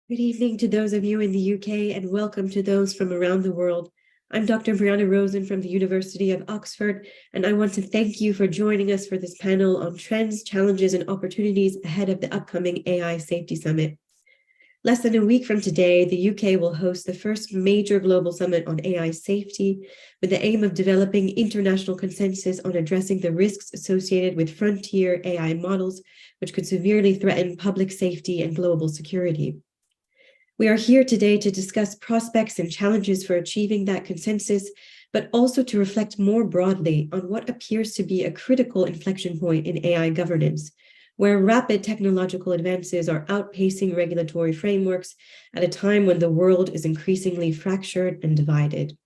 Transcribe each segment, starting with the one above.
Good evening to those of you in the UK and welcome to those from around the world. I'm Dr. Brianna Rosen from the University of Oxford, and I want to thank you for joining us for this panel on trends, challenges, and opportunities ahead of the upcoming AI Safety Summit. Less than a week from today, the UK will host the first major global summit on AI safety, with the aim of developing international consensus on addressing the risks associated with frontier AI models, which could severely threaten public safety and global security. We are here today to discuss prospects and challenges for achieving that consensus, but also to reflect more broadly on what appears to be a critical inflection point in AI governance, where rapid technological advances are outpacing regulatory frameworks at a time when the world is increasingly fractured and divided.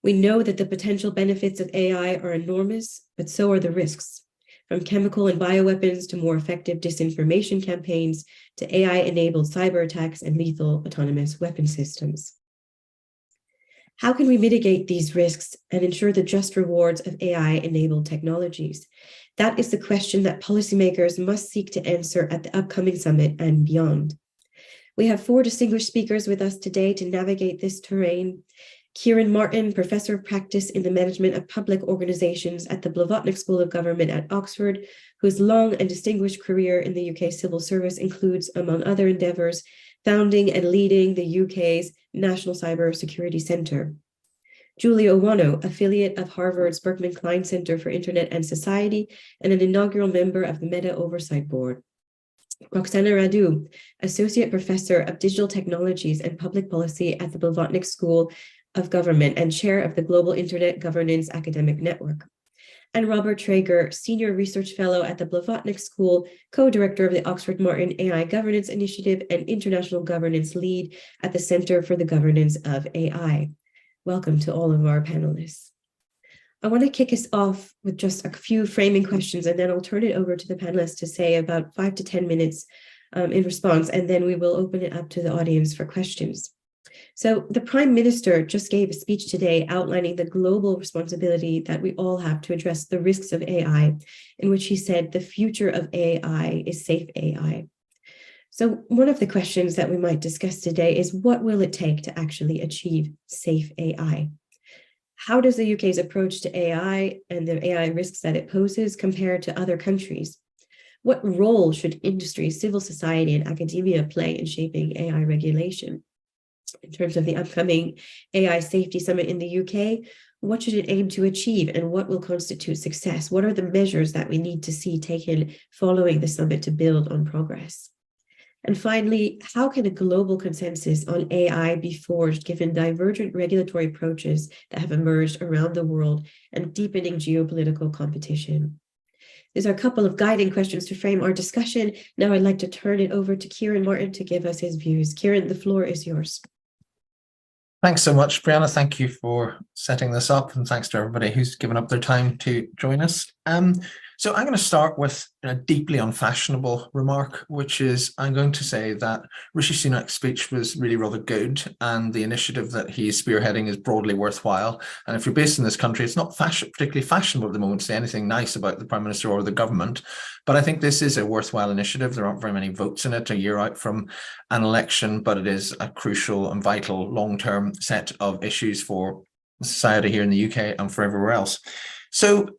We know that the potential benefits of AI are enormous, but so are the risks. From chemical and bioweapons to more effective disinformation campaigns to AI-enabled cyber attacks and lethal autonomous weapon systems. How can we mitigate these risks and ensure the just rewards of AI-enabled technologies? That is the question that policymakers must seek to answer at the upcoming summit and beyond. We have 4 distinguished speakers with us today to navigate this terrain. Kieran Martin, Professor of Practice in the Management of Public Organizations at the Blavatnik School of Government at Oxford, whose long and distinguished career in the UK civil service includes, among other endeavours, founding and leading the UK's National Cyber Security Centre. Julie Owano, affiliate of Harvard's Berkman Klein Center for Internet and Society and an inaugural member of the Meta Oversight Board. Roxana Radu, Associate Professor of Digital Technologies and Public Policy at the Blavatnik School of Government and Chair of the Global Internet Governance Academic Network. And Robert Traeger, Senior Research Fellow at the Blavatnik School, Co-Director of the Oxford Martin AI Governance Initiative and International Governance Lead at the Center for the Governance of AI. Welcome to all of our panelists. I want to kick us off with just a few framing questions, and then I'll turn it over to the panelists to say about 5 to 10 minutes in response, and then we will open it up to the audience for questions. So the Prime Minister just gave a speech today outlining the global responsibility that we all have to address the risks of AI, in which he said the future of AI is safe AI. So one of the questions that we might discuss today is, what will it take to actually achieve safe AI? How does the UK's approach to AI and the AI risks that it poses compare to other countries? What role should industry, civil society, and academia play in shaping AI regulation? In terms of the upcoming AI Safety Summit in the UK, what should it aim to achieve and what will constitute success? What are the measures that we need to see taken following the summit to build on progress? And finally, how can a global consensus on AI be forged given divergent regulatory approaches that have emerged around the world and deepening geopolitical competition? These are a couple of guiding questions to frame our discussion. Now I'd like to turn it over to Kieran Martin to give us his views. Kieran, the floor is yours. Thanks so much, Brianna. Thank you for setting this up, and thanks to everybody who's given up their time to join us. So I'm going to start with a deeply unfashionable remark, which is I'm going to say that Rishi Sunak's speech was really rather good, and the initiative that he's spearheading is broadly worthwhile. And if you're based in this country, it's not particularly fashionable at the moment to say anything nice about the Prime Minister or the government. But I think this is a worthwhile initiative. There aren't very many votes in it a year out from an election, but it is a crucial and vital long-term set of issues for society here in the UK and for everywhere else. So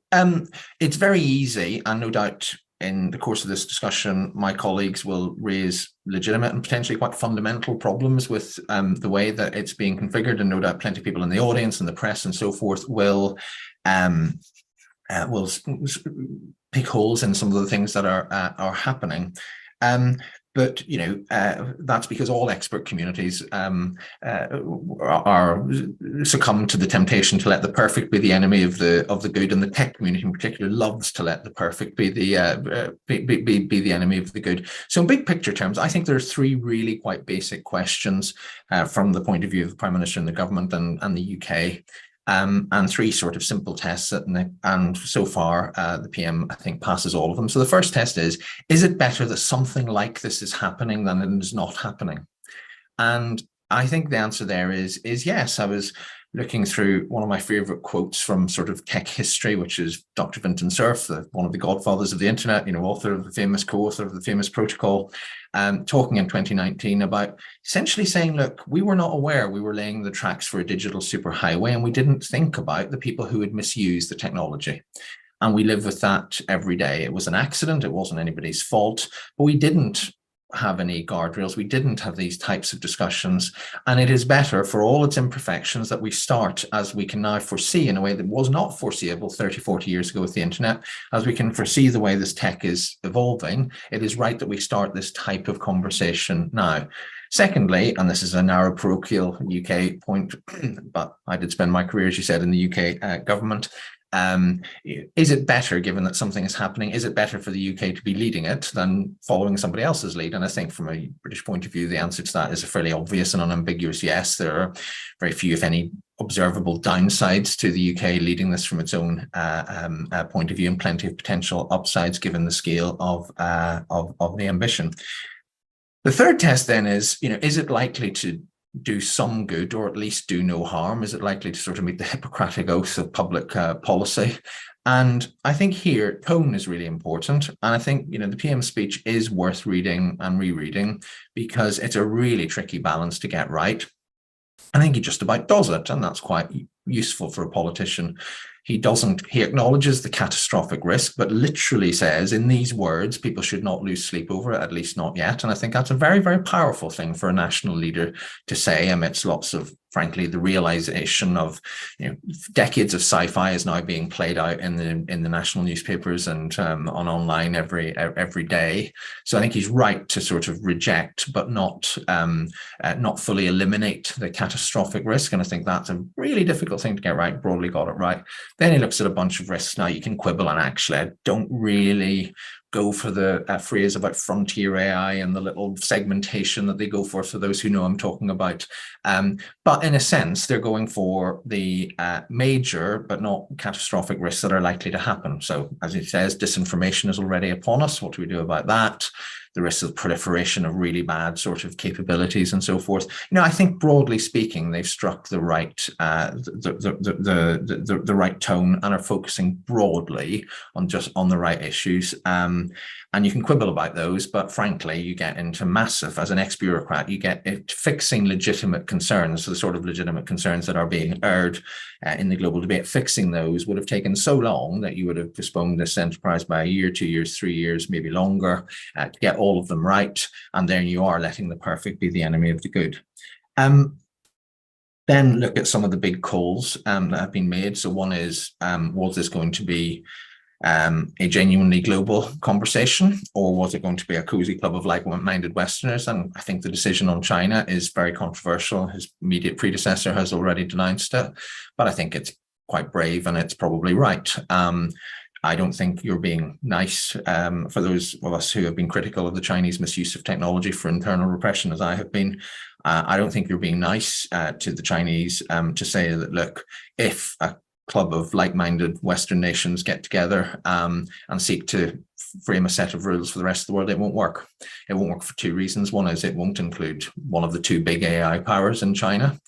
it's very easy, and no doubt in the course of this discussion, my colleagues will raise legitimate and potentially quite fundamental problems with the way that it's being configured, and no doubt plenty of people in the audience and the press and so forth will pick holes in some of the things that are happening. But you know, that's because all expert communities are succumb to the temptation to let the perfect be the enemy of the good, and the tech community in particular loves to let the perfect be the enemy of the good. So in big picture terms, I think there's 3 really quite basic questions from the point of view of the Prime Minister and the government and the UK. And 3 sort of simple tests, and so far the PM, I think, passes all of them. So the first test is it better that something like this is happening than it is not happening? And I think the answer there is yes. I was looking through one of my favorite quotes from sort of tech history, which is Dr. Vinton Cerf, one of the godfathers of the internet, author of the famous co-author of the famous protocol, talking in 2019 about essentially saying, look, we were not aware we were laying the tracks for a digital superhighway, and we didn't think about the people who would misuse the technology. And we live with that every day. It was an accident. It wasn't anybody's fault, but we didn't have any guardrails. We didn't have these types of discussions. And it is better, for all its imperfections, that we start, as we can now foresee in a way that was not foreseeable 30, 40 years ago with the internet, as we can foresee the way this tech is evolving, it is right that we start this type of conversation now. Secondly, and this is a narrow parochial UK point, but I did spend my career, as you said, in the UK government. Is it better, given that something is happening, is it better for the UK to be leading it than following somebody else's lead? And I think from a British point of view, the answer to that is a fairly obvious and unambiguous yes. There are very few, if any, observable downsides to the UK leading this from its own point of view, and plenty of potential upsides given the scale of the ambition. The third test then is it likely to do some good, or at least do no harm? Is it likely to sort of meet the Hippocratic oath of public policy? And I think here tone is really important. And I think, the PM speech is worth reading and rereading, because it's a really tricky balance to get right. I think he just about does it, and that's quite useful for a politician. He acknowledges the catastrophic risk, but literally says in these words, people should not lose sleep over it, at least not yet. And I think that's a very, very powerful thing for a national leader to say, amidst lots of, frankly, the realization of decades of sci-fi is now being played out in the national newspapers and on online every day. So I think he's right to sort of reject, but not fully eliminate the catastrophic risk. And I think that's a really difficult thing to get right. Broadly got it right. Then he looks at a bunch of risks. Now you can quibble, and actually I don't really go for the phrase about frontier AI and the little segmentation that they go for those who know I'm talking about. But in a sense, they're going for the major but not catastrophic risks that are likely to happen. So as he says, disinformation is already upon us. What do we do about that? The risk of proliferation of really bad sort of capabilities and so forth. I think broadly speaking, they've struck the right the right tone and are focusing broadly on the right issues. And you can quibble about those, but frankly, you get into massive, as an ex-bureaucrat, you get fixing legitimate concerns, the sort of legitimate concerns that are being aired in the global debate. Fixing those would have taken so long that you would have postponed this enterprise by a year, 2 years, 3 years, maybe longer, to get all of them right. And then you are letting the perfect be the enemy of the good. Then look at some of the big calls that have been made. So one is, was this going to be a genuinely global conversation, or was it going to be a cozy club of like-minded Westerners? And I think the decision on China is very controversial. His immediate predecessor has already denounced it, but I think it's quite brave, and it's probably right. I don't think you're being nice for those of us who have been critical of the Chinese misuse of technology for internal repression, as I have been. I don't think you're being nice to the Chinese to say that, look, if a club of like-minded Western nations get together and seek to frame a set of rules for the rest of the world, it won't work. It won't work for two reasons. One is it won't include one of the two big AI powers in China,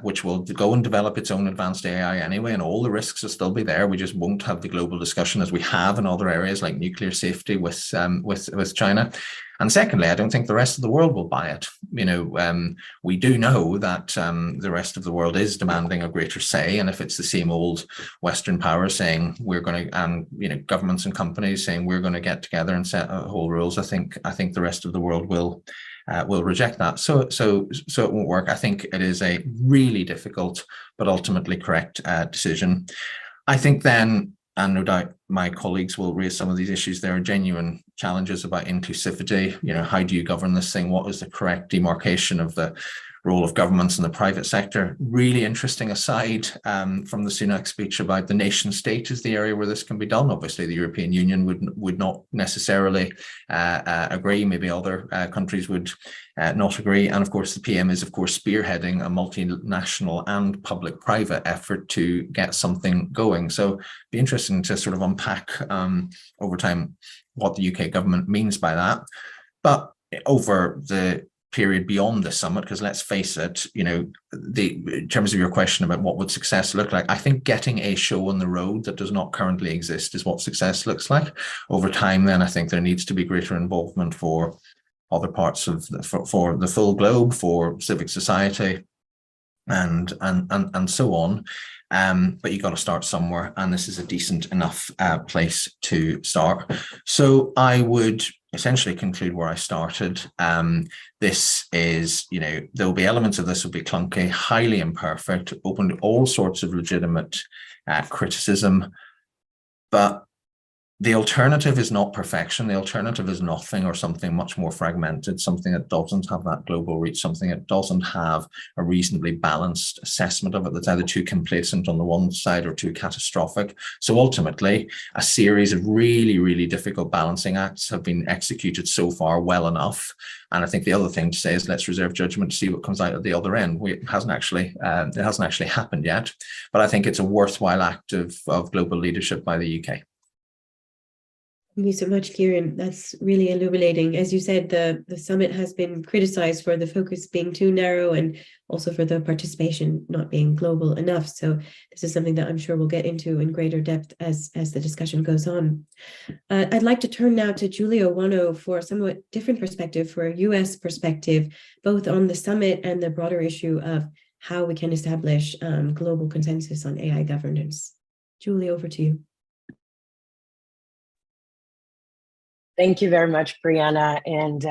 which will go and develop its own advanced AI anyway, and all the risks will still be there. We just won't have the global discussion as we have in other areas like nuclear safety with China. And secondly, I don't think the rest of the world will buy it. We do know that the rest of the world is demanding a greater say, and if it's the same old Western powers saying we're going to, and governments and companies saying we're going to get together and set whole rules, I think the rest of the world will reject that. So it won't work. I think it is a really difficult but ultimately correct decision. I think then, and no doubt my colleagues will raise some of these issues, there are genuine challenges about inclusivity. How do you govern this thing? What is the correct demarcation of the role of governments in the private sector? Really interesting aside from the Sunak speech about the nation state is the area where this can be done. Obviously, the European Union would not necessarily agree. Maybe other countries would not agree. And of course, the PM is, of course, spearheading a multinational and public-private effort to get something going. So it'd be interesting to sort of unpack over time what the UK government means by that. But over the period beyond the summit, because let's face it, in terms of your question about what would success look like, I think getting a show on the road that does not currently exist is what success looks like. Over time, then I think there needs to be greater involvement for other parts of for the full globe, for civic society, and so on. But you got to start somewhere, and this is a decent enough place to start. So I would essentially conclude where I started. This is, there'll be elements of this will be clunky, highly imperfect, open to all sorts of legitimate criticism, but the alternative is not perfection. The alternative is nothing, or something much more fragmented, something that doesn't have that global reach, something that doesn't have a reasonably balanced assessment of it, that's either too complacent on the one side or too catastrophic. So ultimately, a series of really, really difficult balancing acts have been executed so far well enough. And I think the other thing to say is let's reserve judgment to see what comes out at the other end. It hasn't actually happened yet, but I think it's a worthwhile act of global leadership by the UK. Thank you so much, Kieran. That's really illuminating. As you said, the summit has been criticized for the focus being too narrow and also for the participation not being global enough. So this is something that I'm sure we'll get into in greater depth as the discussion goes on. I'd like to turn now to Giulio Wano for a somewhat different perspective, for a US perspective, both on the summit and the broader issue of how we can establish global consensus on AI governance. Julie, over to you. Thank you very much, Brianna, and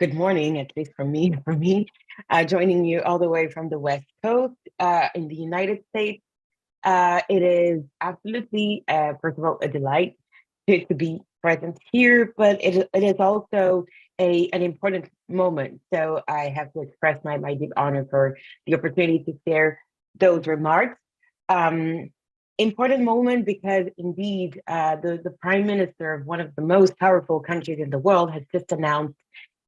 good morning, at least for me, joining you all the way from the West Coast in the United States. It is absolutely, first of all, a delight to be present here, but it is also an important moment. So I have to express my deep honor for the opportunity to share those remarks. Important moment because indeed the Prime Minister of one of the most powerful countries in the world has just announced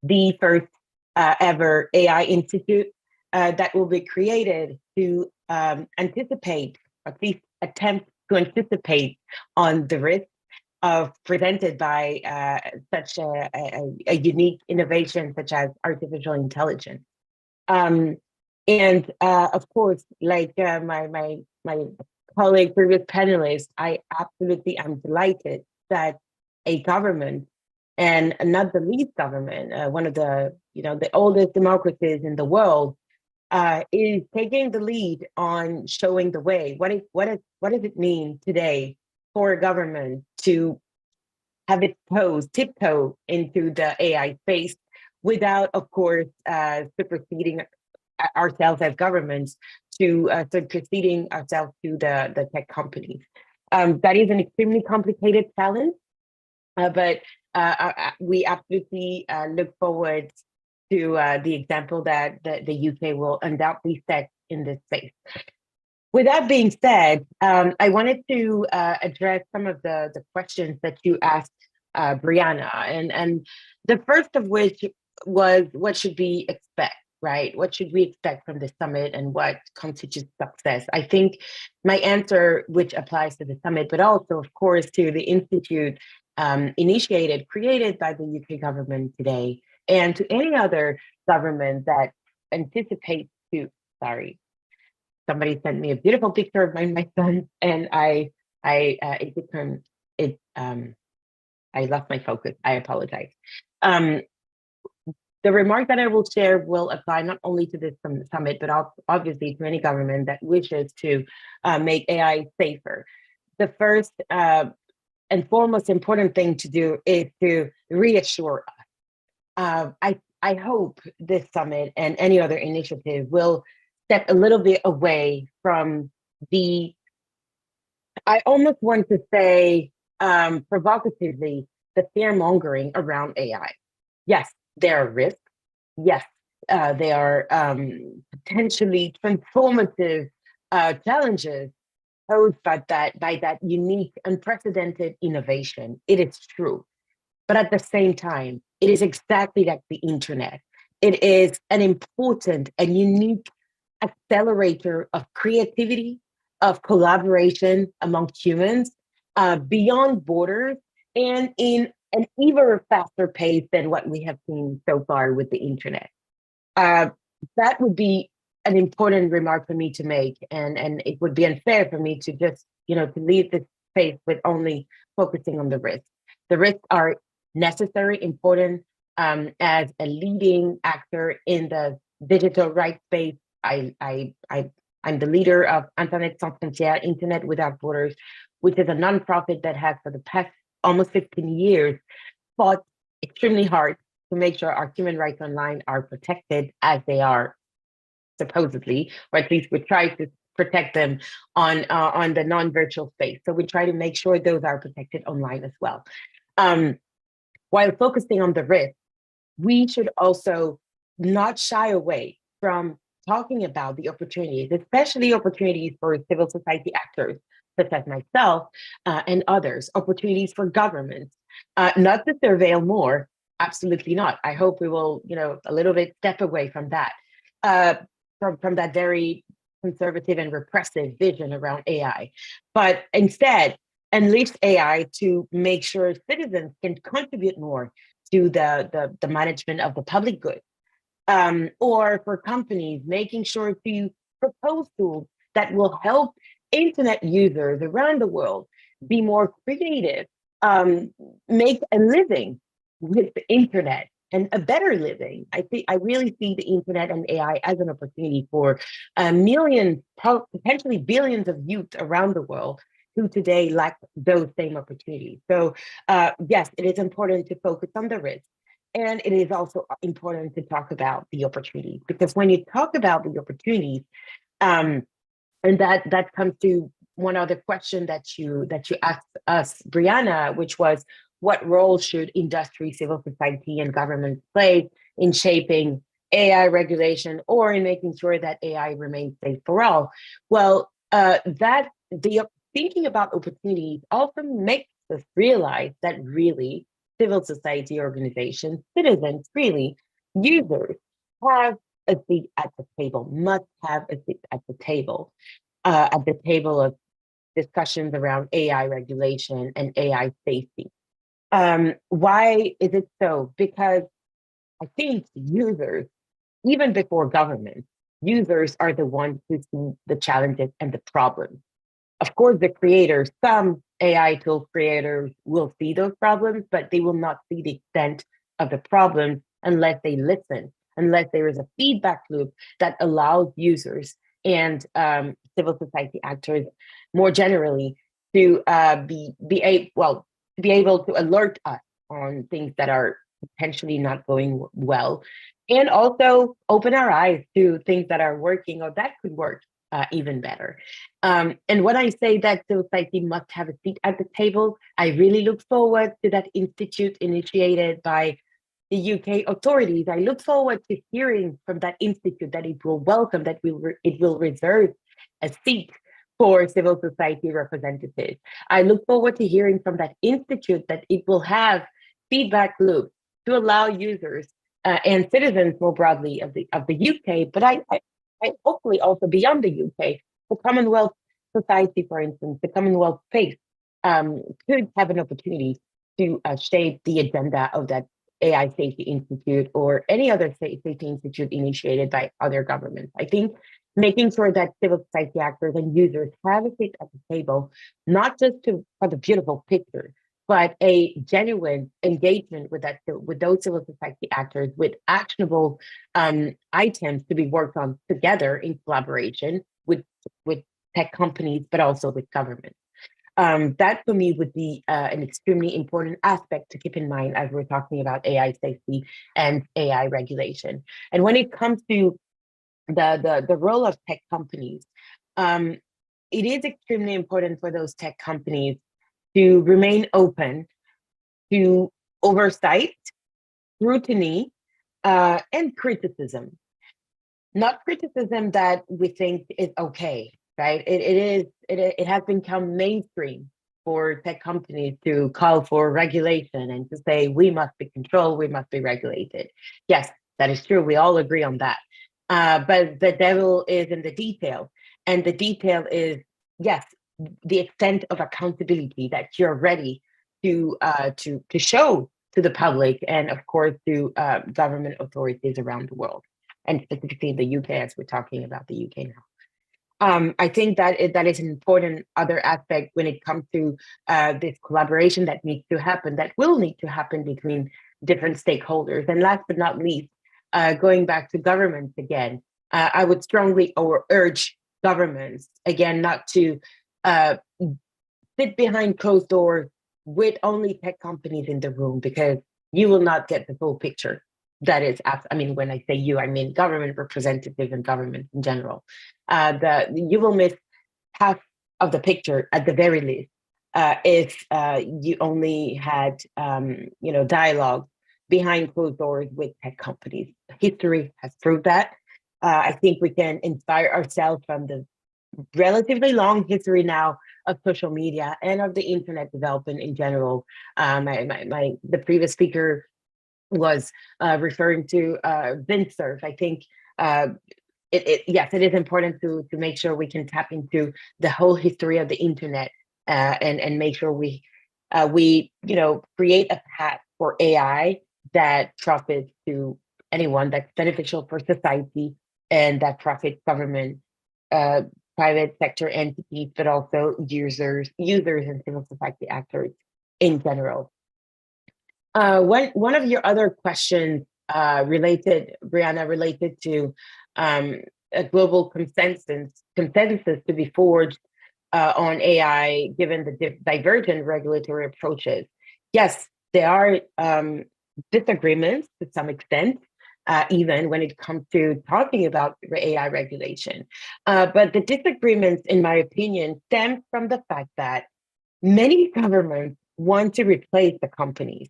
the first ever AI Institute that will be created to anticipate, at least attempt to anticipate on the risks presented by such a unique innovation such as artificial intelligence. And of course, like my colleague, previous panelists, I absolutely am delighted that a government, and not the least government, one of the the oldest democracies in the world, is taking the lead on showing the way. What does it mean today for a government to have its tiptoe into the AI space without, of course, superseding ourselves as governments to superseding ourselves to the tech companies. That is an extremely complicated challenge, but we absolutely look forward to the example that the UK will undoubtedly set in this space. With that being said, I wanted to address some of the questions that you asked Brianna, and the first of which was, what should we expect? Right? What should we expect from the summit and what constitutes success? I think my answer, which applies to the summit, but also, of course, to the institute created by the UK government today, and to any other government that anticipates to, sorry, somebody sent me a beautiful picture of my son, and I lost my focus. I apologize. The remark that I will share will apply not only to this summit, but also obviously to any government that wishes to make AI safer. The first and foremost important thing to do is to reassure us. I hope this summit and any other initiative will step a little bit away from I almost want to say provocatively, the fear-mongering around AI. Yes, there are risks. Yes, there are potentially transformative challenges posed by that unique, unprecedented innovation. It is true. But at the same time, it is exactly like the internet. It is an important and unique accelerator of creativity, of collaboration among humans, beyond borders, and in an even faster pace than what we have seen so far with the internet. That would be an important remark for me to make, and it would be unfair for me to just, to leave this space with only focusing on the risks. The risks are necessary, important. As a leading actor in the digital rights space, I'm the leader of Internet Sans Frontières, Internet Without Borders, which is a nonprofit that has for the past almost 15 years fought extremely hard to make sure our human rights online are protected as they are supposedly, or at least we try to protect them on the non-virtual space. So we try to make sure those are protected online as well. While focusing on the risk, we should also not shy away from talking about the opportunities, especially opportunities for civil society actors, such as myself and others, opportunities for governments, not to surveil more, absolutely not. I hope we will, a little bit step away from that, from that very conservative and repressive vision around AI, but instead unleash AI to make sure citizens can contribute more to the management of the public good, or for companies making sure to propose tools that will help internet users around the world be more creative, make a living with the internet and a better living. I really see the internet and AI as an opportunity for millions, potentially billions of youth around the world who today lack those same opportunities. So yes, it is important to focus on the risk. And it is also important to talk about the opportunities, because when you talk about the opportunities, and that comes to one other question that you asked us, Brianna, which was, what role should industry, civil society, and government play in shaping AI regulation or in making sure that AI remains safe for all? Well, thinking about opportunities often makes us realize that really civil society organizations, citizens, really users, have a seat at the table, must have a seat at the table of discussions around AI regulation and AI safety. Why is it so? Because I think users, even before government, users are the ones who see the challenges and the problems. Of course, the creators, some AI tool creators will see those problems, but they will not see the extent of the problem unless they listen, unless there is a feedback loop that allows users and civil society actors more generally to be able to alert us on things that are potentially not going well, and also open our eyes to things that are working or that could work even better. And when I say that society must have a seat at the table, I really look forward to that institute initiated by the UK authorities. I look forward to hearing from that institute that it will welcome, that it will reserve a seat for civil society representatives. I look forward to hearing from that institute that it will have feedback loops to allow users and citizens more broadly of the UK, but I hopefully also beyond the UK, the Commonwealth Society, for instance, the Commonwealth space could have an opportunity to shape the agenda of that AI Safety Institute or any other safety institute initiated by other governments. I think making sure that civil society actors and users have a seat at the table, not just for the beautiful picture, but a genuine engagement with those civil society actors, with actionable items to be worked on together in collaboration with tech companies, but also with government. That for me would be an extremely important aspect to keep in mind as we're talking about AI safety and AI regulation. And when it comes to the role of tech companies, it is extremely important for those tech companies to remain open to oversight, scrutiny, and criticism. Not criticism that we think is okay, right? It has become mainstream for tech companies to call for regulation and to say we must be controlled, we must be regulated. Yes, that is true. We all agree on that. But the devil is in the detail, and the detail is, yes, the extent of accountability that you're ready to show to the public and, of course, to government authorities around the world. and specifically the UK, as we're talking about the UK now. I think that is an important other aspect when it comes to this collaboration that needs to happen, that will need to happen between different stakeholders. And last but not least, going back to governments again, I would strongly urge governments, again, not to sit behind closed doors with only tech companies in the room, because you will not get the full picture. That is, I mean, when I say you, I mean government representatives and government in general. You will miss half of the picture at the very least if you only had, dialogue behind closed doors with tech companies. History has proved that. I think we can inspire ourselves from the relatively long history now of social media and of the internet development in general. The previous speaker was referring to windsurf. I think yes, it is important to make sure we can tap into the whole history of the internet and make sure we create a path for AI that profits to anyone, that's beneficial for society, and that profits government, private sector entities, but also users and civil society actors in general. One of your other questions Brianna, related to a global consensus to be forged on AI, given the divergent regulatory approaches. Yes, there are disagreements to some extent, even when it comes to talking about AI regulation. But the disagreements, in my opinion, stem from the fact that many governments want to replace the companies.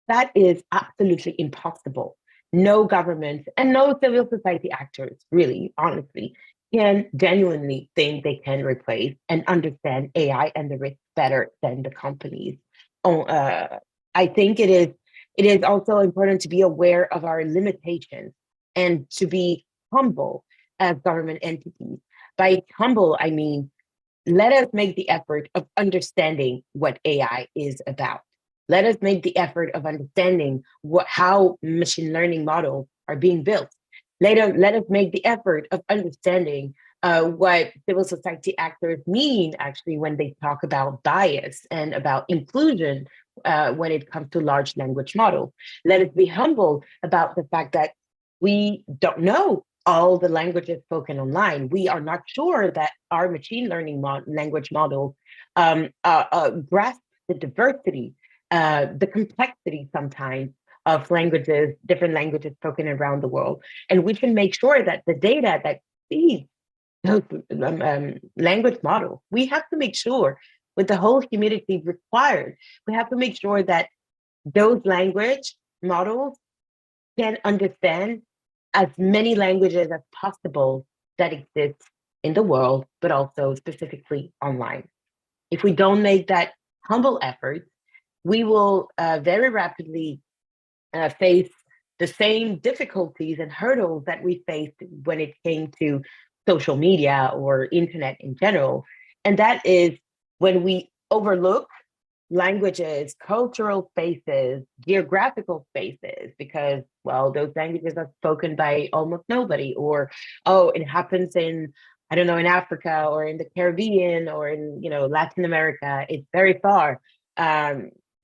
That is absolutely impossible. No government and no civil society actors, really, honestly, can genuinely think they can replace and understand AI and the risks better than the companies. I think it is also important to be aware of our limitations and to be humble as government entities. By humble, I mean, let us make the effort of understanding what AI is about. Let us make the effort of understanding how machine learning models are being built. Let us make the effort of understanding what civil society actors mean actually when they talk about bias and about inclusion when it comes to large language models. Let us be humble about the fact that we don't know all the languages spoken online. We are not sure that our machine learning language models grasp the diversity, the complexity sometimes of languages, different languages spoken around the world. And we can make sure that the data that feeds those language models, we have to make sure with the whole humility required, we have to make sure that those language models can understand as many languages as possible that exist in the world, but also specifically online. If we don't make that humble effort, we will very rapidly face the same difficulties and hurdles that we faced when it came to social media or internet in general. And that is when we overlook languages, cultural spaces, geographical spaces, because, well, those languages are spoken by almost nobody, or, oh, it happens in, I don't know, in Africa or in the Caribbean or in, Latin America. It's very far.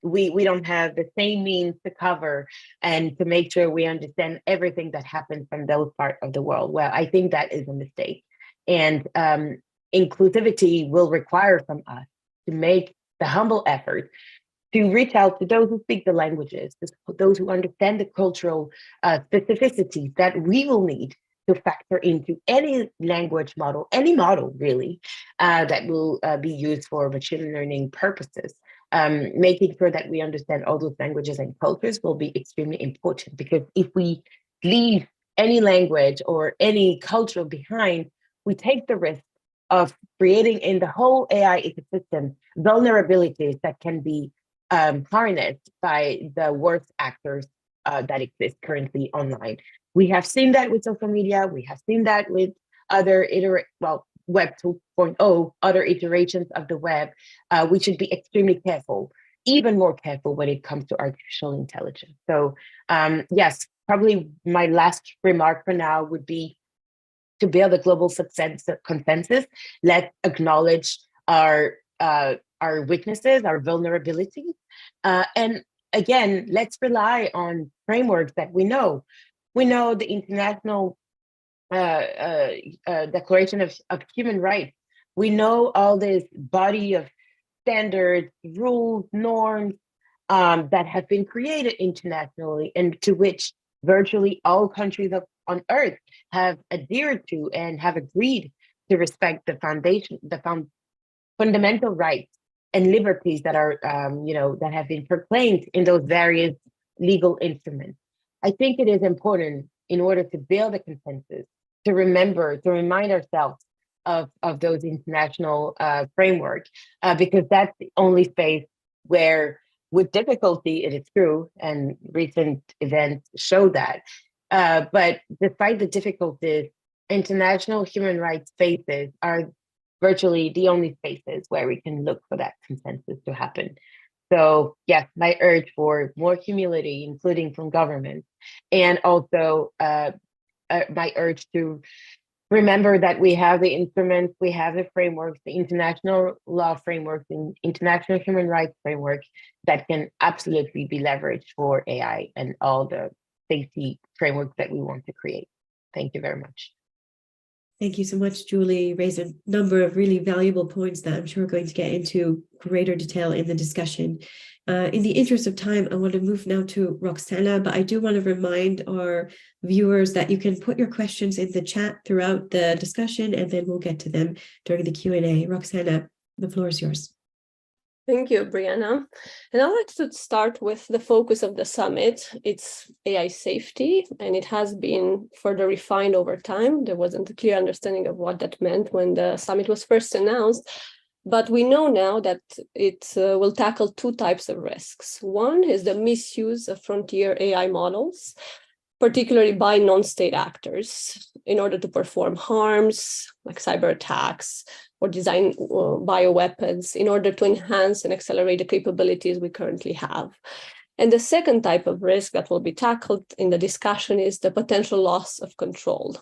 We don't have the same means to cover and to make sure we understand everything that happens from those parts of the world. Well, I think that is a mistake. And inclusivity will require from us to make the humble effort to reach out to those who speak the languages, those who understand the cultural specificities that we will need to factor into any language model, any model really, that will be used for machine learning purposes. Making sure that we understand all those languages and cultures will be extremely important, because if we leave any language or any culture behind, we take the risk of creating in the whole AI ecosystem vulnerabilities that can be harnessed by the worst actors that exist currently online. We have seen that with social media. We have seen that with other Web 2.0, other iterations of the web. We should be extremely careful even more careful when it comes to artificial intelligence. So yes, probably my last remark for now would be to build a global consensus. Let's acknowledge our weaknesses, our vulnerabilities, and again, let's rely on frameworks that we know. We know the International Declaration of Human Rights. We know all this body of standards, rules, norms that have been created internationally and to which virtually all countries on earth have adhered to and have agreed to respect the fundamental rights and liberties that are, that have been proclaimed in those various legal instruments. I think it is important in order to build a consensus to remind ourselves of those international framework, because that's the only space where, with difficulty, it is true, and recent events show that. But despite the difficulties, international human rights spaces are virtually the only spaces where we can look for that consensus to happen. So yes, my urge for more humility, including from governments, and also my urge to remember that we have the instruments, we have the frameworks, the international law frameworks, and international human rights framework that can absolutely be leveraged for AI and all the safety frameworks that we want to create. Thank you very much. Thank you so much, Julie. Raised a number of really valuable points that I'm sure we're going to get into greater detail in the discussion. In the interest of time, I want to move now to Roxana, but I do want to remind our viewers that you can put your questions in the chat throughout the discussion, and then we'll get to them during the Q&A. Roxana, the floor is yours. Thank you, Brianna. And I'd like to start with the focus of the summit. It's AI safety, and it has been further refined over time. There wasn't a clear understanding of what that meant when the summit was first announced. But we know now that it will tackle two types of risks. One is the misuse of frontier AI models, particularly by non-state actors, in order to perform harms like cyber attacks or design bioweapons in order to enhance and accelerate the capabilities we currently have. And the second type of risk that will be tackled in the discussion is the potential loss of control,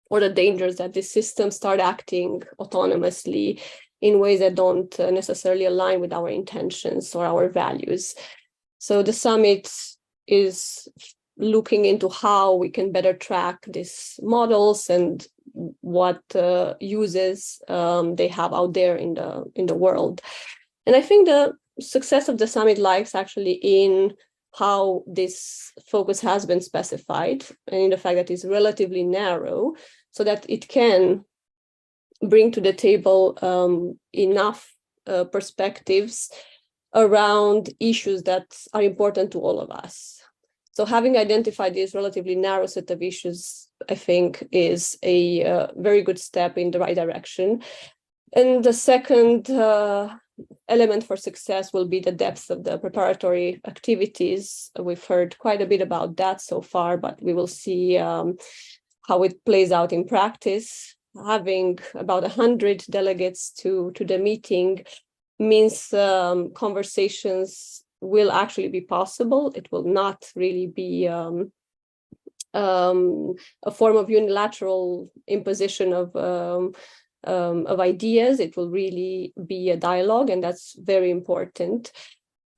or the dangers that these systems start acting autonomously in ways that don't necessarily align with our intentions or our values. So the summit is looking into how we can better track these models and what uses they have out there in the world. And I think the success of the summit lies actually in how this focus has been specified and in the fact that it's relatively narrow so that it can bring to the table enough perspectives around issues that are important to all of us. So having identified this relatively narrow set of issues, I think, is a very good step in the right direction. And the second element for success will be the depth of the preparatory activities. We've heard quite a bit about that so far, but we will see how it plays out in practice. Having about 100 delegates to the meeting means conversations will actually be possible. It will not really be a form of unilateral imposition of ideas. It will really be a dialogue, and that's very important.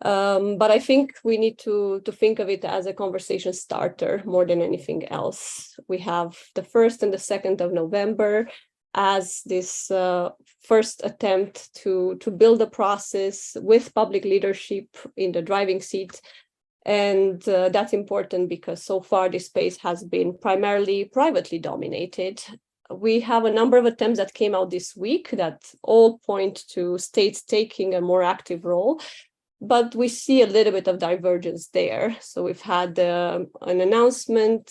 But I think we need to think of it as a conversation starter more than anything else. We have the 1st and the 2nd of November as this first attempt to build a process with public leadership in the driving seat. And that's important because so far this space has been primarily privately dominated. We have a number of attempts that came out this week that all point to states taking a more active role. But we see a little bit of divergence there. So we've had an announcement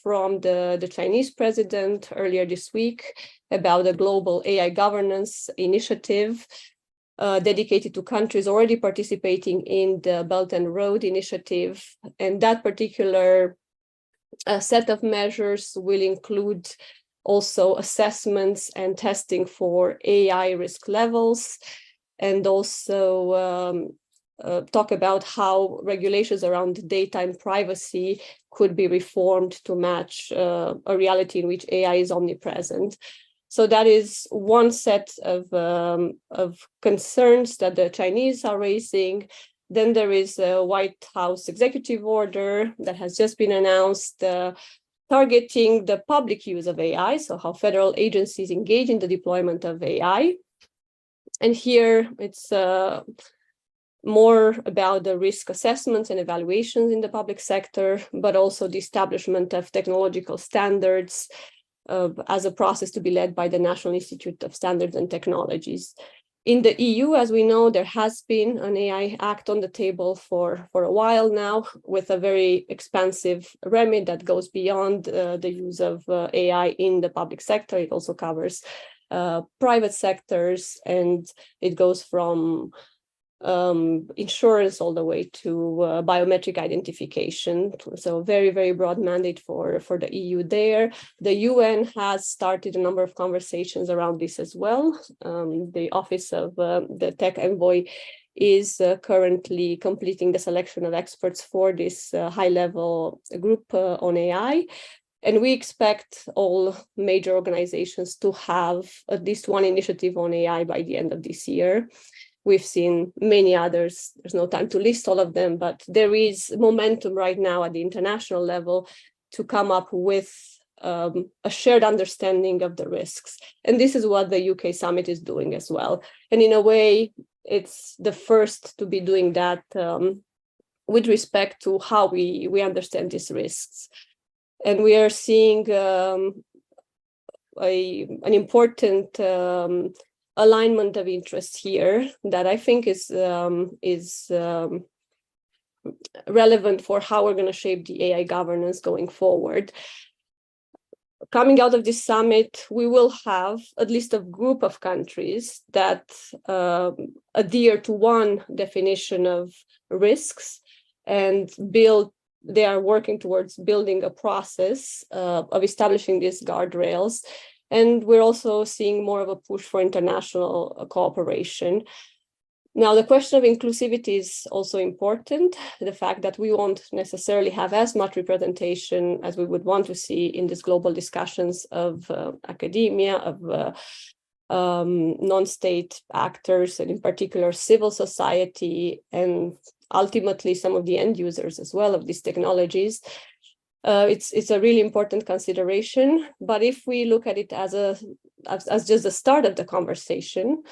from the Chinese president earlier this week about a global AI governance initiative dedicated to countries already participating in the Belt and Road Initiative. And that particular set of measures will include also assessments and testing for AI risk levels, and also talk about how regulations around data and privacy could be reformed to match a reality in which AI is omnipresent. So that is one set of concerns that the Chinese are raising. Then there is a White House executive order that has just been announced targeting the public use of AI, so how federal agencies engage in the deployment of AI. And here it's more about the risk assessments and evaluations in the public sector, but also the establishment of technological standards as a process to be led by the National Institute of Standards and Technologies. In the EU, as we know, there has been an AI Act on the table for a while now, with a very expansive remit that goes beyond the use of AI in the public sector. It also covers private sectors, and it goes from insurance all the way to biometric identification. So very, very broad mandate for the EU there. The UN has started a number of conversations around this as well. The Office of the Tech Envoy is currently completing the selection of experts for this high-level group on AI. And we expect all major organizations to have at least one initiative on AI by the end of this year. We've seen many others. There's no time to list all of them, but there is momentum right now at the international level to come up with a shared understanding of the risks. And this is what the UK summit is doing as well. And in a way, it's the first to be doing that with respect to how we understand these risks. And we are seeing an important alignment of interest here that I think is relevant for how we're going to shape the AI governance going forward. Coming out of this summit, we will have at least a group of countries that adhere to one definition of risks and they are working towards building a process of establishing these guardrails. And we're also seeing more of a push for international cooperation. Now, the question of inclusivity is also important. The fact that we won't necessarily have as much representation as we would want to see in these global discussions of academia, of non-state actors, and in particular civil society, and ultimately some of the end users as well of these technologies. It's a really important consideration, but if we look at it as just the start of the conversation,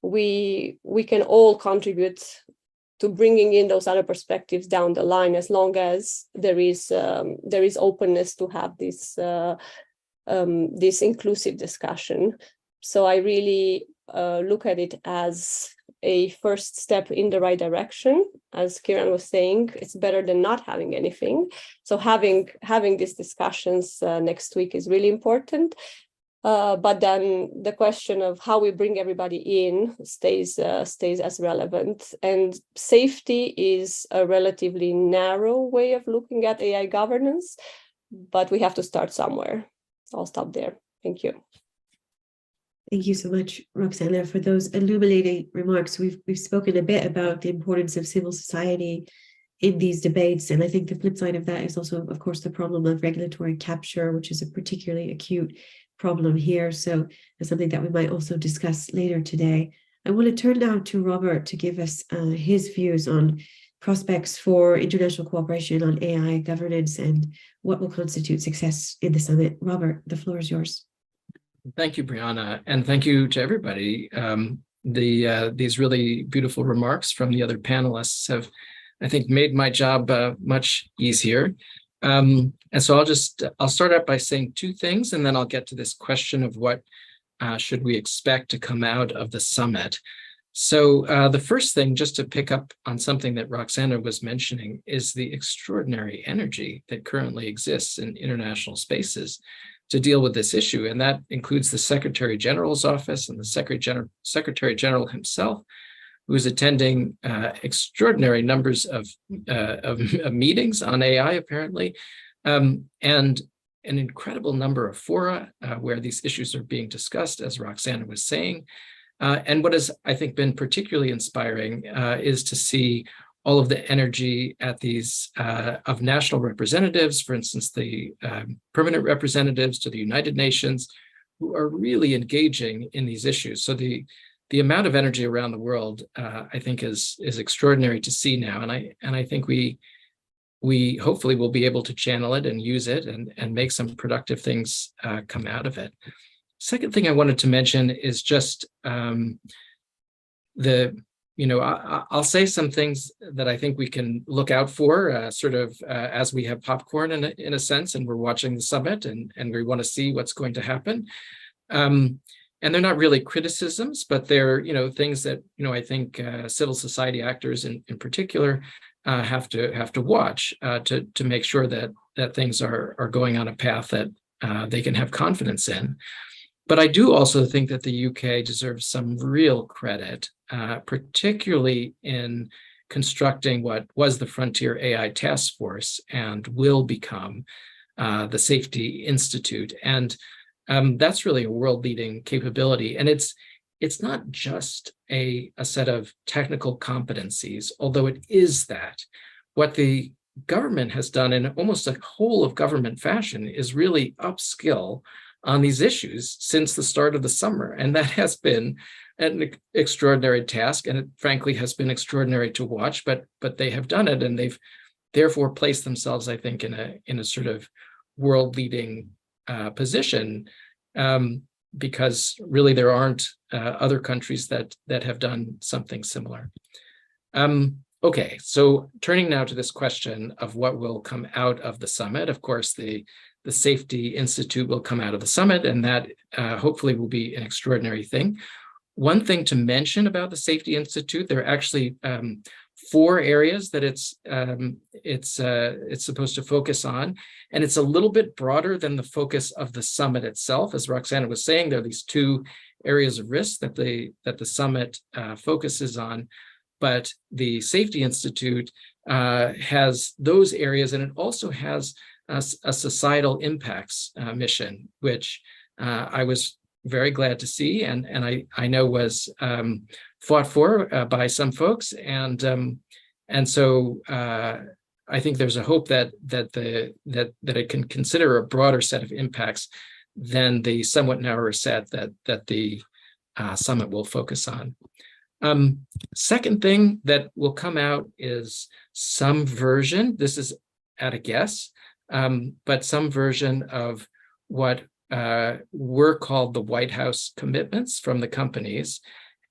we can all contribute to bringing in those other perspectives down the line, as long as there is openness to have this inclusive discussion. So I really look at it as a first step in the right direction. As Kiran was saying, it's better than not having anything. So having these discussions next week is really important. But then the question of how we bring everybody in stays as relevant. And safety is a relatively narrow way of looking at AI governance, but we have to start somewhere. So I'll stop there. Thank you. Thank you so much, Roxana, for those illuminating remarks. We've spoken a bit about the importance of civil society in these debates, and I think the flip side of that is also, of course, the problem of regulatory capture, which is a particularly acute problem here. So it's something that we might also discuss later today. I want to turn now to Robert to give us his views on prospects for international cooperation on AI governance and what will constitute success in the summit. Robert, the floor is yours. Thank you, Brianna, and thank you to everybody. These really beautiful remarks from the other panelists have, I think, made my job much easier. And so I'll start out by saying two things, and then I'll get to this question of what should we expect to come out of the summit. So the first thing, just to pick up on something that Roxana was mentioning, is the extraordinary energy that currently exists in international spaces to deal with this issue. And that includes the Secretary General's office and the Secretary General himself, who is attending extraordinary numbers of meetings on AI, apparently, and an incredible number of fora where these issues are being discussed, as Roxana was saying. And what has, I think, been particularly inspiring is to see all of the energy at these of national representatives, for instance, the permanent representatives to the United Nations, who are really engaging in these issues. So the amount of energy around the world, I think, is extraordinary to see now, and I think we hopefully will be able to channel it and use it and make some productive things come out of it. Second thing I wanted to mention is just I'll say some things that I think we can look out for as we have popcorn in a sense, and we're watching the summit and we want to see what's going to happen. And they're not really criticisms, but they're, things that, I think civil society actors in particular have to watch to make sure that things are going on a path that they can have confidence in. But I do also think that the UK deserves some real credit, particularly in constructing what was the Frontier AI Task Force and will become the Safety Institute. And that's really a world-leading capability. And it's not just a set of technical competencies, although it is that. What the government has done in almost a whole of government fashion is really upskill on these issues since the start of the summer. And that has been an extraordinary task, and it frankly has been extraordinary to watch, but they have done it, and they've therefore placed themselves, I think, in a sort of world-leading position, because really there aren't other countries that have done something similar. Okay, so turning now to this question of what will come out of the summit. Of course, the Safety Institute will come out of the summit, and that hopefully will be an extraordinary thing. One thing to mention about the Safety Institute, there are actually 4 areas that it's supposed to focus on, and it's a little bit broader than the focus of the summit itself. As Roxana was saying, there are these 2 areas of risk that the summit focuses on, but the Safety Institute has those areas, and it also has a societal impacts mission, which I was very glad to see, and I know was fought for by some folks, and so I think there's a hope that it can consider a broader set of impacts than the somewhat narrower set that the summit will focus on. Second thing that will come out is some version, this is at a guess, but some version of what were called the White House commitments from the companies.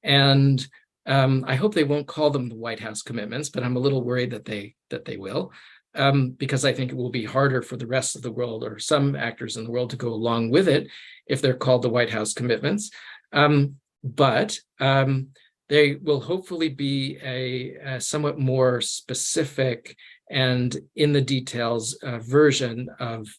And I hope they won't call them the White House commitments, but I'm a little worried that they will, because I think it will be harder for the rest of the world or some actors in the world to go along with it if they're called the White House commitments. But they will hopefully be a somewhat more specific and in the details version of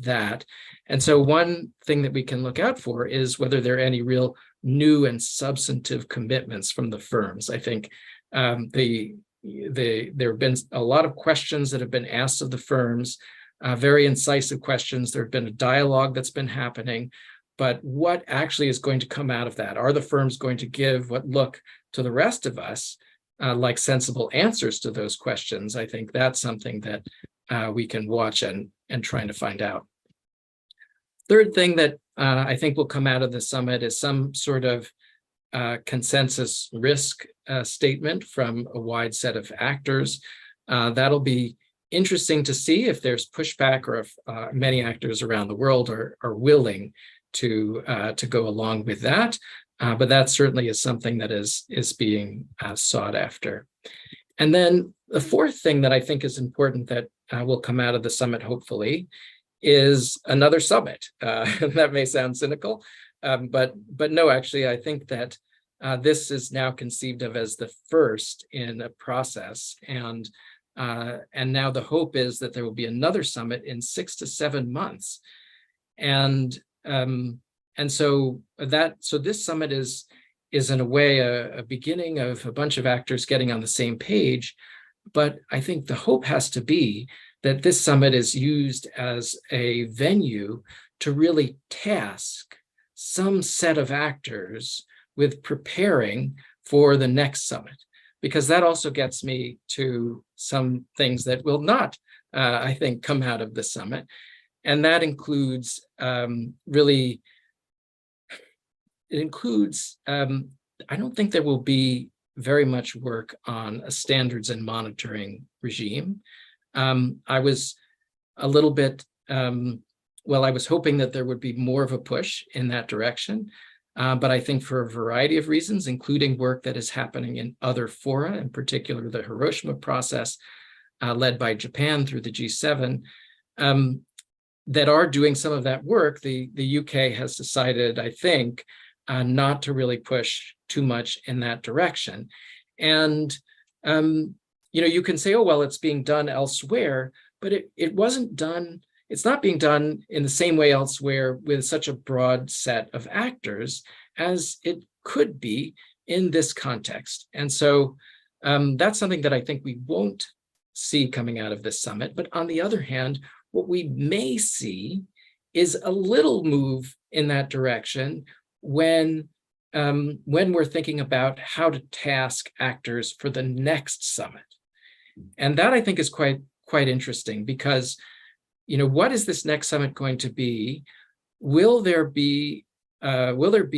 that. And so one thing that we can look out for is whether there are any real new and substantive commitments from the firms. I think there have been a lot of questions that have been asked of the firms, very incisive questions. There have been a dialogue that's been happening, but what actually is going to come out of that? Are the firms going to give what look to the rest of us like sensible answers to those questions? I think that's something that we can watch and trying to find out. Third thing that I think will come out of the summit is some sort of consensus risk statement from a wide set of actors. That'll be interesting to see if there's pushback or if many actors around the world are willing to go along with that. But that certainly is something that is being sought after. And then the fourth thing that I think is important that will come out of the summit, hopefully, is another summit. That may sound cynical, but no, actually, I think that this is now conceived of as the first in a process, and now the hope is that there will be another summit in 6 to 7 months, and so this summit is in a way a beginning of a bunch of actors getting on the same page. But I think the hope has to be that this summit is used as a venue to really task some set of actors with preparing for the next summit, because that also gets me to some things that will not, I think, come out of the summit. And that includes I don't think there will be very much work on a standards and monitoring regime. I was a little bit, I was hoping that there would be more of a push in that direction. But I think for a variety of reasons, including work that is happening in other fora, in particular the Hiroshima process, led by Japan through the G7, that are doing some of that work, the UK has decided, I think, not to really push too much in that direction. And, you can say, oh, well, it's being done elsewhere, but it wasn't done. It's not being done in the same way elsewhere with such a broad set of actors as it could be in this context. And so that's something that I think we won't see coming out of this summit. But on the other hand, what we may see is a little move in that direction when we're thinking about how to task actors for the next summit. And that I think is quite interesting, because what is this next summit going to be? Will there be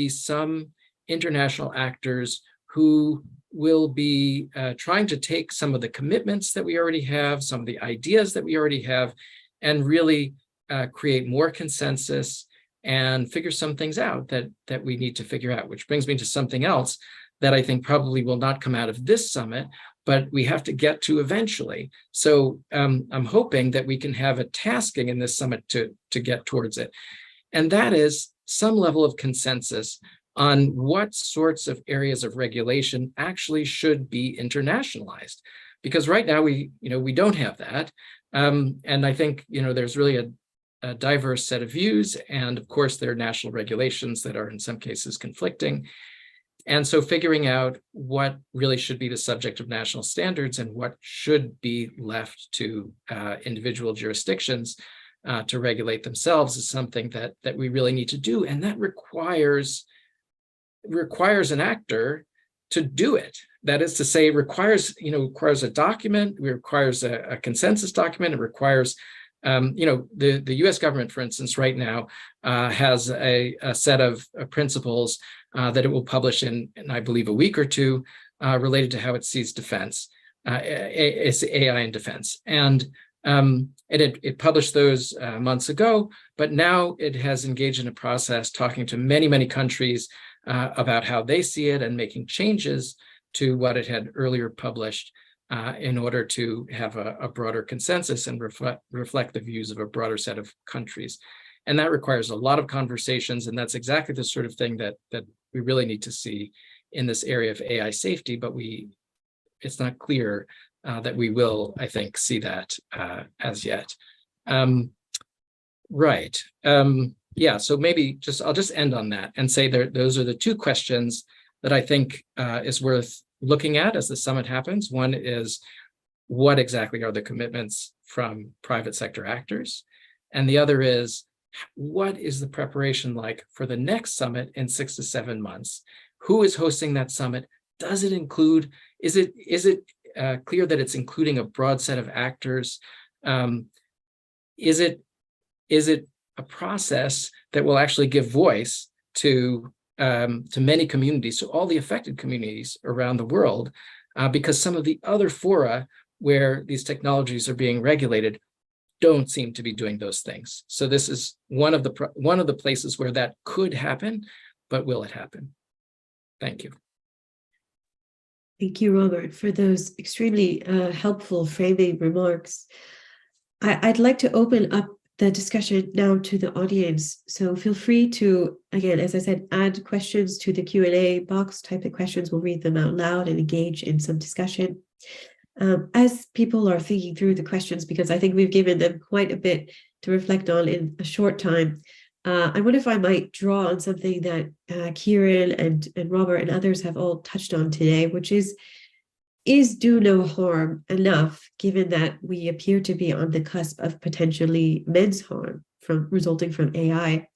some international actors who will be trying to take some of the commitments that we already have, some of the ideas that we already have, and really create more consensus and figure some things out that we need to figure out, which brings me to something else that I think probably will not come out of this summit, but we have to get to eventually. So I'm hoping that we can have a tasking in this summit to get towards it. And that is some level of consensus on what sorts of areas of regulation actually should be internationalized. Because right now we don't have that. And I think, there's really a diverse set of views. And of course, there are national regulations that are in some cases conflicting. And so figuring out what really should be the subject of national standards and what should be left to individual jurisdictions to regulate themselves is something that we really need to do. And that requires an actor to do it. That is to say, requires a document, requires a consensus document, it requires the US government, for instance, right now has a set of principles that it will publish in I believe, a week or two related to how it sees defense, it's AI in defense. And it published those months ago, but now it has engaged in a process talking to many, many countries about how they see it and making changes to what it had earlier published in order to have a broader consensus and reflect the views of a broader set of countries. And that requires a lot of conversations, and that's exactly the sort of thing that we really need to see in this area of AI safety, but it's not clear that we will, I think, see that as yet. Right. Yeah, so maybe I'll just end on that and say those are the two questions that I think is worth looking at as the summit happens. One is, what exactly are the commitments from private sector actors? And the other is, what is the preparation like for the next summit in 6 to 7 months? Who is hosting that summit? Does it include, is it clear that it's including a broad set of actors? Is it a process that will actually give voice to many communities, to all the affected communities around the world, because some of the other fora where these technologies are being regulated don't seem to be doing those things. So this is one of the places where that could happen, but will it happen? Thank you. Thank you, Robert, for those extremely helpful framing remarks. I'd like to open up the discussion now to the audience. So feel free to, again, as I said, add questions to the Q&A box, type the questions, we'll read them out loud and engage in some discussion. As people are thinking through the questions, because I think we've given them quite a bit to reflect on in a short time, I wonder if I might draw on something that Kieran and Robert and others have all touched on today, which is do no harm enough, given that we appear to be on the cusp of potentially immense harm resulting from AI?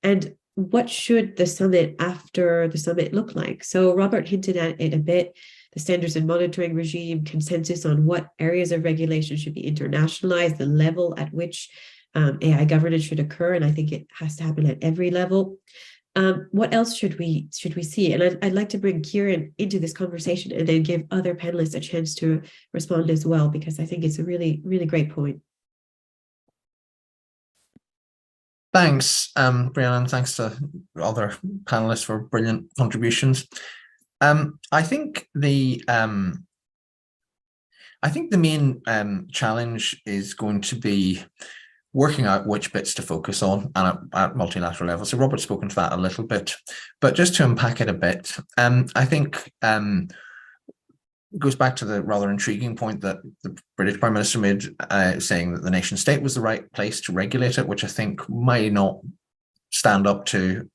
And what should the summit after the summit look like? So Robert hinted at it a bit, the standards and monitoring regime, consensus on what areas of regulation should be internationalized, the level at which AI governance should occur. And I think it has to happen at every level. What else should we see? And I'd like to bring Kieran into this conversation and then give other panelists a chance to respond as well, because I think it's a really, really great point. Thanks, Brianna, and thanks to other panelists for brilliant contributions. I think the main challenge is going to be working out which bits to focus on and at multilateral level. So Robert's spoken to that a little bit, but just to unpack it a bit, I think it goes back to the rather intriguing point that the British Prime Minister made, saying that the nation state was the right place to regulate it, which I think may not stand up to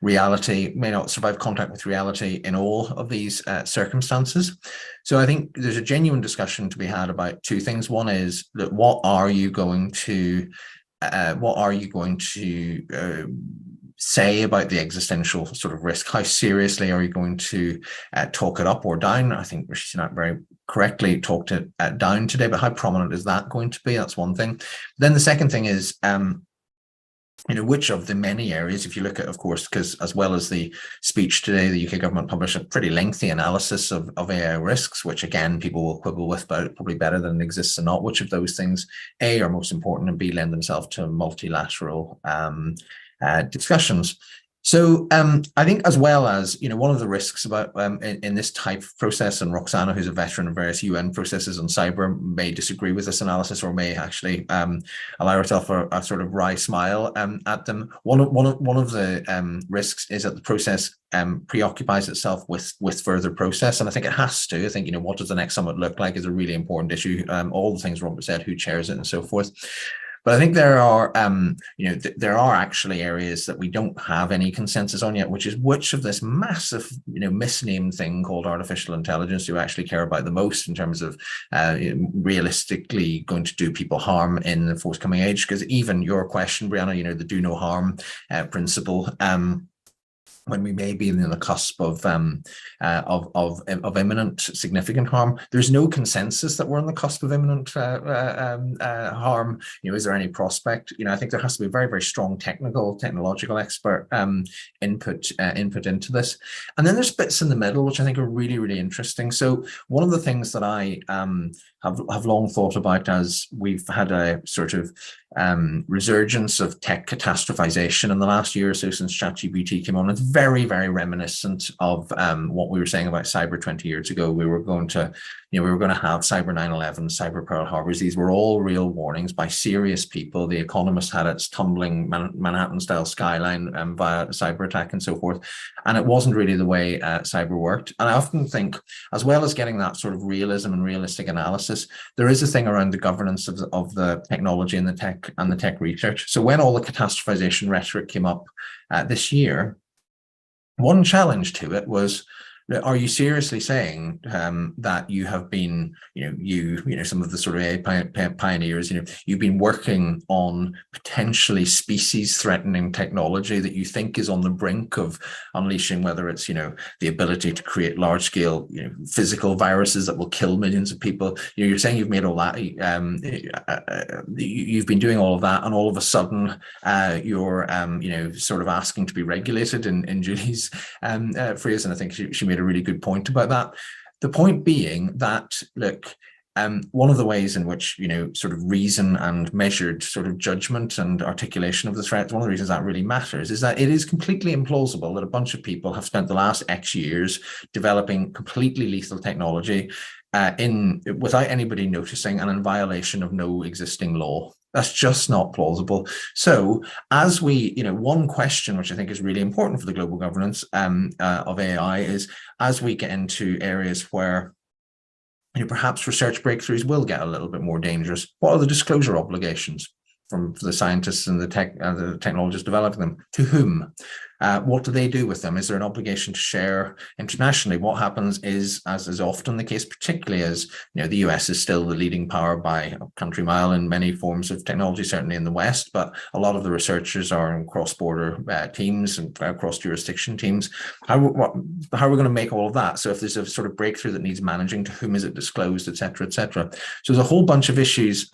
reality, may not survive contact with reality in all of these circumstances. So I think there's a genuine discussion to be had about two things. One is that what are you going to say about the existential sort of risk? How seriously are you going to talk it up or down? I think Rishi Sunak very correctly talked it down today, but how prominent is that going to be? That's one thing. Then the second thing is, which of the many areas, if you look at, of course, because as well as the speech today, the UK government published a pretty lengthy analysis of AI risks, which again, people will quibble with, but probably better than it exists or not. Which of those things, A, are most important, and B, lend themselves to multilateral discussions. So I think, as well as, one of the risks about in this type of process, and Roxana, who's a veteran of various UN processes on cyber, may disagree with this analysis, or may actually allow herself a sort of wry smile at them. One of the risks is that the process preoccupies itself with further process, and I think it has to. I think, what does the next summit look like is a really important issue. All the things Robert said, who chairs it, and so forth. But I think there are, there are actually areas that we don't have any consensus on yet, which is which of this massive, misnamed thing called artificial intelligence do we actually care about the most in terms of realistically going to do people harm in the forthcoming age? Because even your question, Brianna, the do no harm principle, when we may be in the cusp of imminent significant harm, there's no consensus that we're on the cusp of imminent harm. Is there any prospect? I think there has to be very, very strong technological expert input into this. And then there's bits in the middle which I think are really, really interesting. So one of the things that I have long thought about, as we've had a sort of resurgence of tech catastrophization in the last year or so since ChatGPT came on, it's very, very reminiscent of what we were saying about cyber 20 years ago. We were going to have cyber 9/11, cyber Pearl Harbors. These were all real warnings by serious people. The Economist had its tumbling Manhattan-style skyline via cyber attack and so forth. And it wasn't really the way cyber worked. And I often think, as well as getting that sort of realism and realistic analysis, there is a thing around the governance of the technology and the tech research. So when all the catastrophization rhetoric came up this year, one challenge to it was, are you seriously saying that you have been, some of the sort of AI pioneers, you've been working on potentially species-threatening technology that you think is on the brink of unleashing, whether it's, the ability to create large-scale, physical viruses that will kill millions of people. You're saying you've made all that, you've been doing all of that, and all of a sudden you're, sort of asking to be regulated in Julie's phrase, and I think she made a really good point about that. The point being that, look, one of the ways in which, sort of reason and measured sort of judgment and articulation of the threats, one of the reasons that really matters is that it is completely implausible that a bunch of people have spent the last X years developing completely lethal technology without anybody noticing and in violation of no existing law. That's just not plausible. So as we, one question which I think is really important for the global governance of AI is, as we get into areas where perhaps research breakthroughs will get a little bit more dangerous, what are the disclosure obligations for the scientists and the technologists developing them? To whom? What do they do with them? Is there an obligation to share internationally? What happens is, as is often the case, particularly as the US is still the leading power by a country mile in many forms of technology, certainly in the West, but a lot of the researchers are in cross-border teams and cross-jurisdiction teams. How are we going to make all of that? So if there's a sort of breakthrough that needs managing, to whom is it disclosed, et cetera, et cetera. So there's a whole bunch of issues.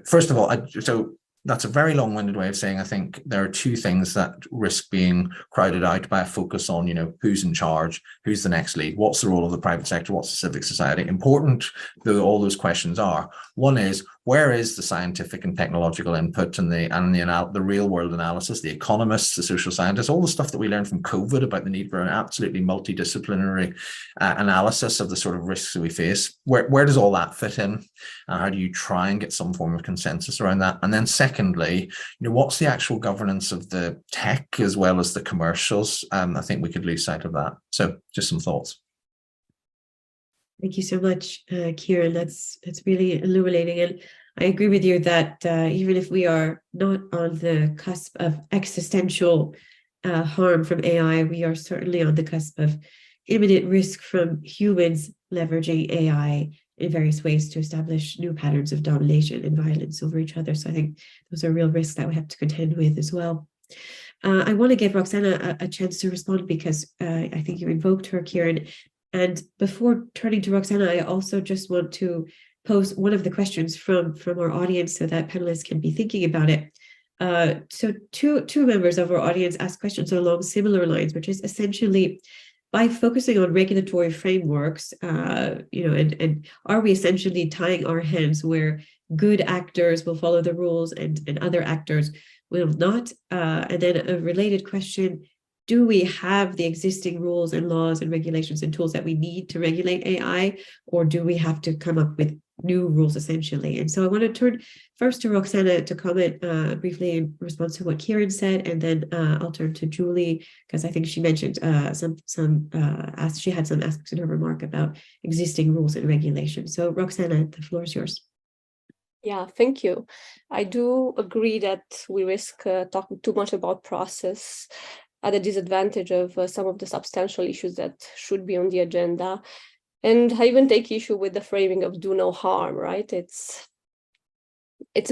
First of all, so that's a very long-winded way of saying I think there are two things that risk being crowded out by a focus on, who's in charge, who's the next lead, what's the role of the private sector, what's the civic society. Important though all those questions are, one is, where is the scientific and technological input and the real world analysis, the economists, the social scientists, all the stuff that we learned from COVID about the need for an absolutely multidisciplinary analysis of the sort of risks that we face. Where does all that fit in? How do you try and get some form of consensus around that? And then secondly, what's the actual governance of the tech as well as the commercials? I think we could lose sight of that. So just some thoughts. Thank you so much, Kieran. That's really illuminating. And I agree with you that even if we are not on the cusp of existential harm from AI, we are certainly on the cusp of imminent risk from humans leveraging AI in various ways to establish new patterns of domination and violence over each other. So I think those are real risks that we have to contend with as well. I want to give Roxana a chance to respond because I think you invoked her, Kieran. And before turning to Roxana, I also just want to pose one of the questions from our audience so that panelists can be thinking about it. So two members of our audience asked questions along similar lines, which is essentially, by focusing on regulatory frameworks, and are we essentially tying our hands where good actors will follow the rules and other actors will not? And then a related question, do we have the existing rules and laws and regulations and tools that we need to regulate AI, or do we have to come up with new rules essentially? And so I want to turn first to Roxana to comment briefly in response to what Kieran said, and then I'll turn to Julie because I think she mentioned she had some aspects in her remark about existing rules and regulations. So Roxana, the floor is yours. Yeah, thank you. I do agree that we risk talking too much about process at the disadvantage of some of the substantial issues that should be on the agenda. And I even take issue with the framing of do no harm, right? It's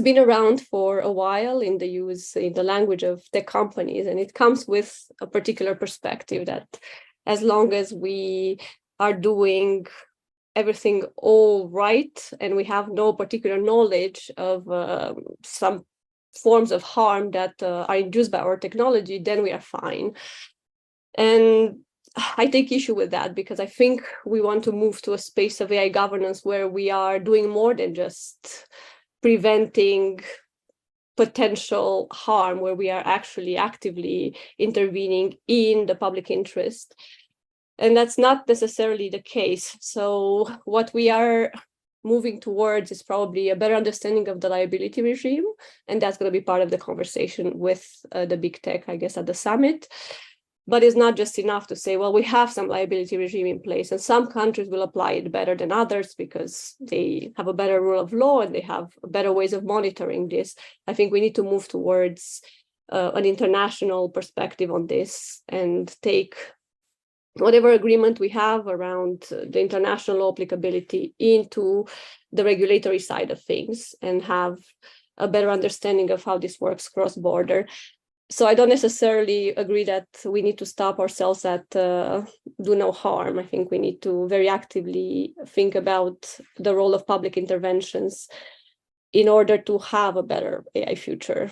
been around for a while in the language of tech companies, and it comes with a particular perspective that as long as we are doing everything all right and we have no particular knowledge of some forms of harm that are induced by our technology, then we are fine. And I take issue with that because I think we want to move to a space of AI governance where we are doing more than just preventing potential harm, where we are actually actively intervening in the public interest. And that's not necessarily the case. So what we are moving towards is probably a better understanding of the liability regime. And that's going to be part of the conversation with the big tech, I guess, at the summit. But it's not just enough to say, well, we have some liability regime in place, and some countries will apply it better than others because they have a better rule of law and they have better ways of monitoring this. I think we need to move towards an international perspective on this and take whatever agreement we have around the international law applicability into the regulatory side of things and have a better understanding of how this works cross-border. So I don't necessarily agree that we need to stop ourselves at do no harm. I think we need to very actively think about the role of public interventions in order to have a better AI future.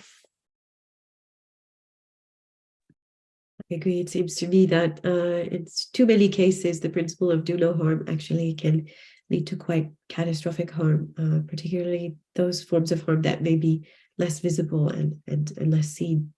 I agree. It seems to me that in too many cases, the principle of do no harm actually can lead to quite catastrophic harm, particularly those forms of harm that may be less visible and less seen.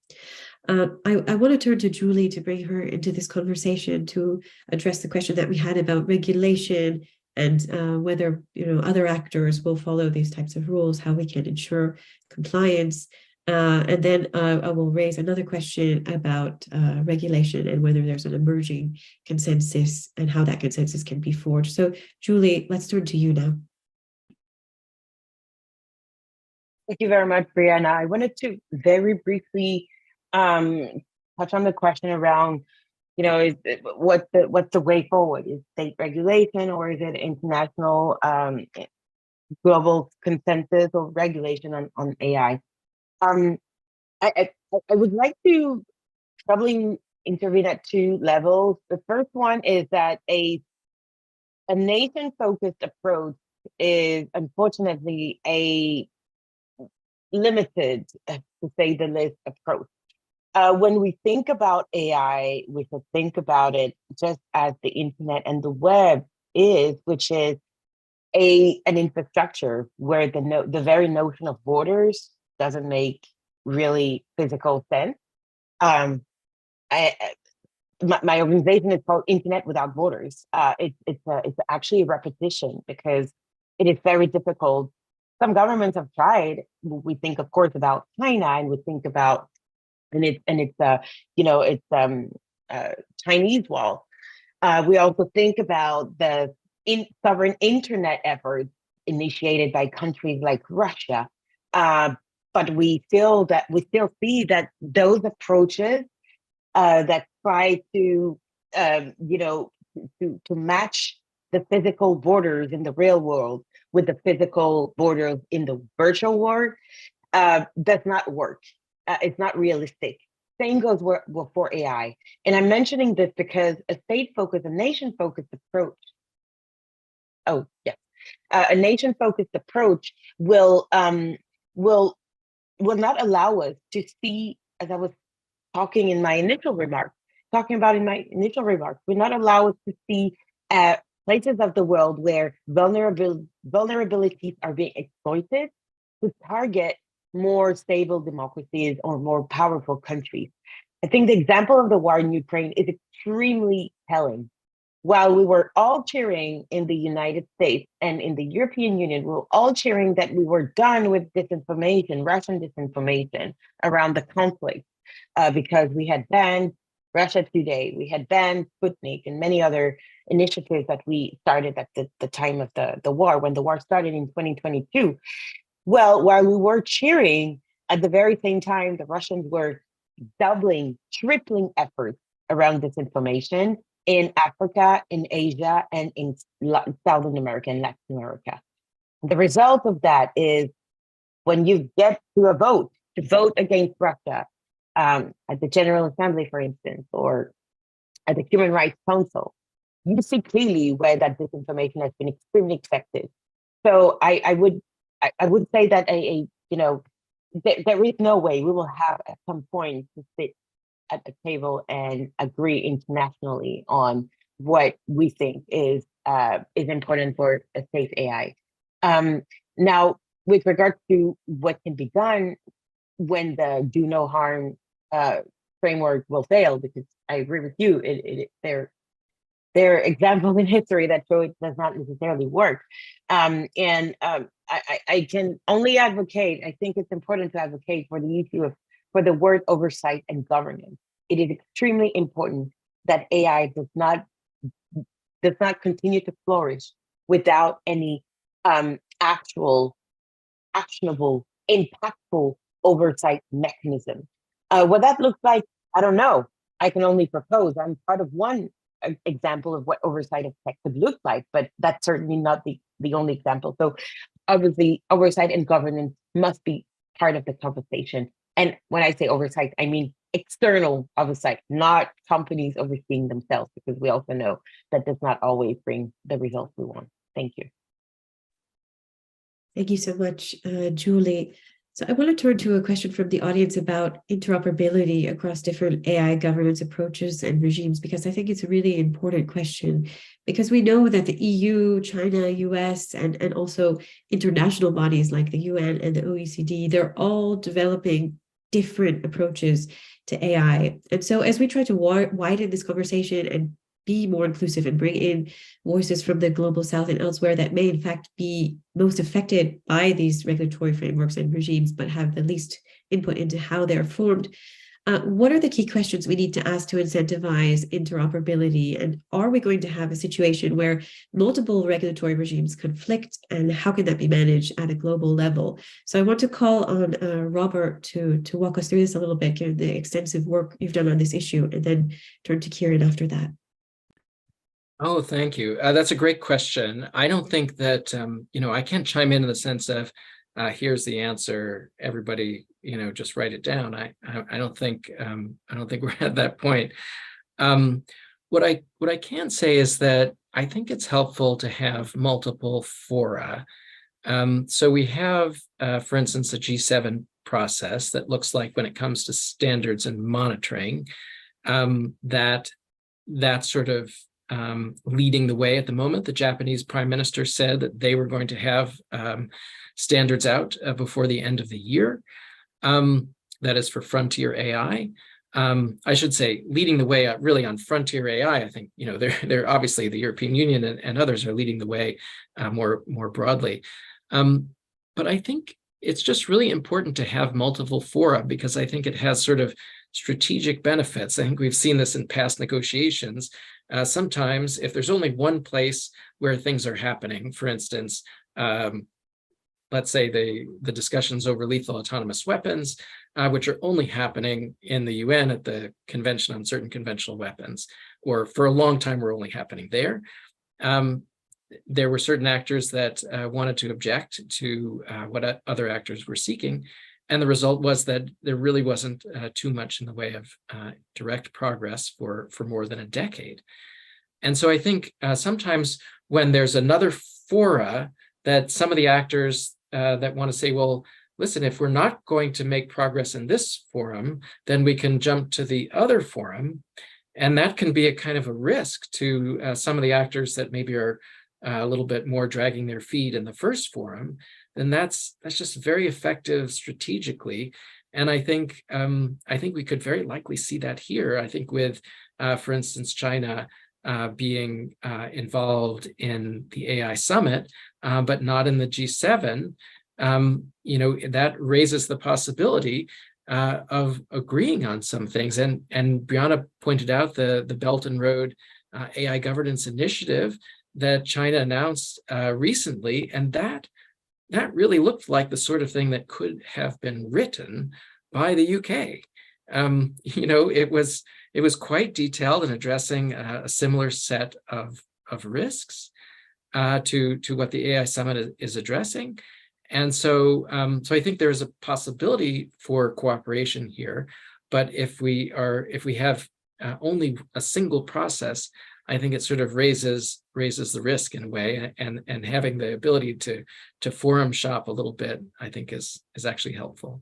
I want to turn to Julie to bring her into this conversation to address the question that we had about regulation and whether other actors will follow these types of rules, how we can ensure compliance. And then I will raise another question about regulation and whether there's an emerging consensus and how that consensus can be forged. So Julie, let's turn to you now. Thank you very much, Brianna. I wanted to very briefly touch on the question around, what's the way forward? Is state regulation, or is it international global consensus or regulation on AI? I would like to probably intervene at two levels. The first one is that a nation-focused approach is unfortunately a limited, to say the least, approach. When we think about AI, we should think about it just as the internet and the web is, which is an infrastructure where the very notion of borders doesn't make really physical sense. My organization is called Internet Without Borders. It's actually a repetition because it is very difficult. Some governments have tried. We think, of course, about China, and we think about Chinese wall. We also think about the sovereign internet efforts initiated by countries like Russia. But we still see that those approaches that try to match the physical borders in the real world with the physical borders in the virtual world does not work. It's not realistic. Same goes for AI. And I'm mentioning this because a state-focused, a nation-focused approach. Oh, yes. A nation-focused approach will not allow us to see, as I was talking in my initial remarks, will not allow us to see places of the world where vulnerabilities are being exploited to target more stable democracies or more powerful countries. I think the example of the war in Ukraine is extremely telling. While we were all cheering in the United States and in the European Union, we were all cheering that we were done with disinformation, Russian disinformation around the conflict, because we had banned Russia Today, we had banned Sputnik, and many other initiatives that we started at the time of the war, when the war started in 2022. Well, while we were cheering, at the very same time, the Russians were doubling, tripling efforts around disinformation in Africa, in Asia, and in Southern America and Latin America. The result of that is when you get to vote against Russia at the General Assembly, for instance, or at the Human Rights Council, you see clearly where that disinformation has been extremely effective. So I would say that there is no way we will have at some point to sit at the table and agree internationally on what we think is important for a safe AI. Now, with regard to what can be done when the do no harm framework will fail, because I agree with you, there are examples in history that show it does not necessarily work. I can only advocate, I think it's important to advocate for the issue for the word oversight and governance. It is extremely important that AI does not continue to flourish without any actionable, impactful oversight mechanism. What that looks like, I don't know. I can only propose. I'm part of one example of what oversight of tech could look like, but that's certainly not the only example. So obviously, oversight and governance must be part of the conversation. And when I say oversight, I mean external oversight, not companies overseeing themselves, because we also know that does not always bring the results we want. Thank you. Thank you so much, Julie. So I want to turn to a question from the audience about interoperability across different AI governance approaches and regimes, because I think it's a really important question, because we know that the EU, China, US, and also international bodies like the UN and the OECD, they're all developing different approaches to AI. And so as we try to widen this conversation and be more inclusive and bring in voices from the global south and elsewhere that may in fact be most affected by these regulatory frameworks and regimes, but have the least input into how they're formed, What are the key questions we need to ask to incentivize interoperability? And are we going to have a situation where multiple regulatory regimes conflict? And how can that be managed at a global level? So I want to call on Robert to walk us through this a little bit, given the extensive work you've done on this issue, and then turn to Kieran after that. Oh, thank you. That's a great question. I don't think that, I can't chime in the sense of, here's the answer, everybody, just write it down. I don't think we're at that point. What I can say is that I think it's helpful to have multiple fora. So we have, for instance, a G7 process that looks like, when it comes to standards and monitoring, that sort of leading the way at the moment. The Japanese Prime Minister said that they were going to have standards out before the end of the year. That is for frontier AI. I should say, leading the way really on frontier AI. I think they're obviously, the European Union and others are leading the way more broadly. But I think it's just really important to have multiple fora, because I think it has sort of strategic benefits. I think we've seen this in past negotiations. Sometimes, if there's only one place where things are happening, for instance, let's say the discussions over lethal autonomous weapons, which are only happening in the UN at the Convention on Certain Conventional Weapons, or for a long time were only happening there. There were certain actors that wanted to object to what other actors were seeking. And the result was that there really wasn't too much in the way of direct progress for more than a decade. And so I think sometimes when there's another fora, that some of the actors that want to say, well, listen, if we're not going to make progress in this forum, then we can jump to the other forum. And that can be a kind of a risk to some of the actors that maybe are a little bit more dragging their feet in the first forum. Then that's just very effective strategically. And I think we could very likely see that here. I think with, for instance, China being involved in the AI summit, but not in the G7, that raises the possibility of agreeing on some things. And Brianna pointed out the Belt and Road AI governance initiative that China announced recently, and that really looked like the sort of thing that could have been written by the UK. It was quite detailed in addressing a similar set of risks to what the AI Summit is addressing. And so I think there's a possibility for cooperation here. But if we have only a single process, I think it sort of raises the risk in a way, and having the ability to forum shop a little bit, I think is actually helpful.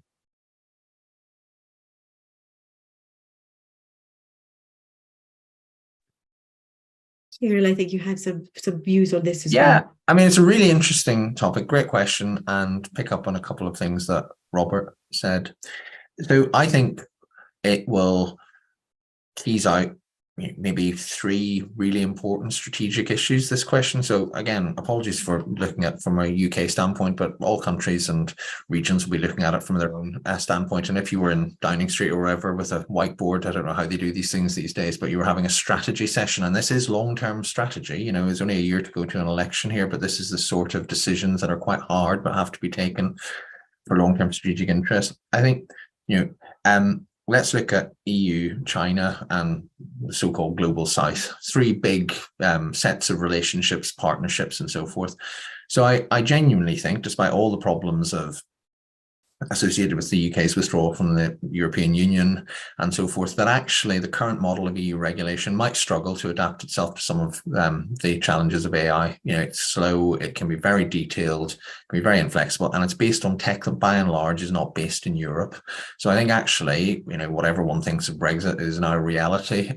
Kieran, I think you had some views on this as well. Yeah, I mean, it's a really interesting topic, great question, and pick up on a couple of things that Robert said. So I think it will tease out maybe three really important strategic issues, this question. So again, apologies for looking at from a UK standpoint, but all countries and regions will be looking at it from their own standpoint. And if you were in Downing Street or wherever with a whiteboard, I don't know how they do these things these days, but you were having a strategy session, and this is long-term strategy. There's only a year to go to an election here, but this is the sort of decisions that are quite hard, but have to be taken for long-term strategic interest. I think, let's look at EU, China, and the so-called global south. Three big sets of relationships, partnerships, and so forth. So I genuinely think, despite all the problems associated with the UK's withdrawal from the European Union and so forth, that actually the current model of EU regulation might struggle to adapt itself to some of the challenges of AI. It's slow, it can be very detailed, can be very inflexible, and it's based on tech that by and large is not based in Europe. So I think actually, whatever one thinks of Brexit is now a reality.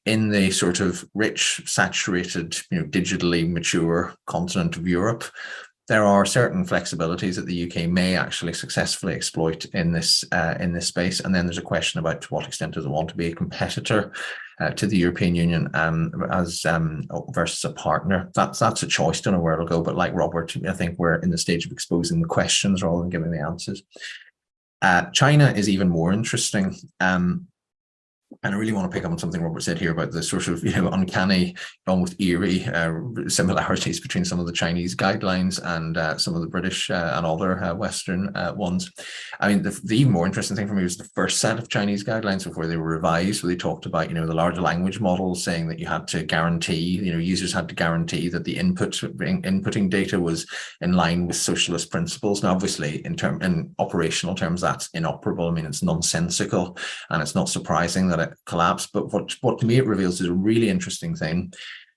In the sort of rich, saturated, digitally mature continent of Europe, there are certain flexibilities that the UK may actually successfully exploit in this space. And then there's a question about to what extent does it want to be a competitor to the European Union versus a partner. That's a choice. Don't know where it'll go. But like Robert, I think we're in the stage of exposing the questions rather than giving the answers. China is even more interesting. And I really want to pick up on something Robert said here about the sort of, uncanny, almost eerie similarities between some of the Chinese guidelines and some of the British and other Western ones. I mean, the even more interesting thing for me was the first set of Chinese guidelines before they were revised, where they talked about, the larger language models, saying that you had to guarantee, users had to guarantee that the inputting data was in line with socialist principles. Now, obviously, in operational terms, that's inoperable. I mean, it's nonsensical, and it's not surprising that it collapsed. But what to me it reveals is a really interesting thing.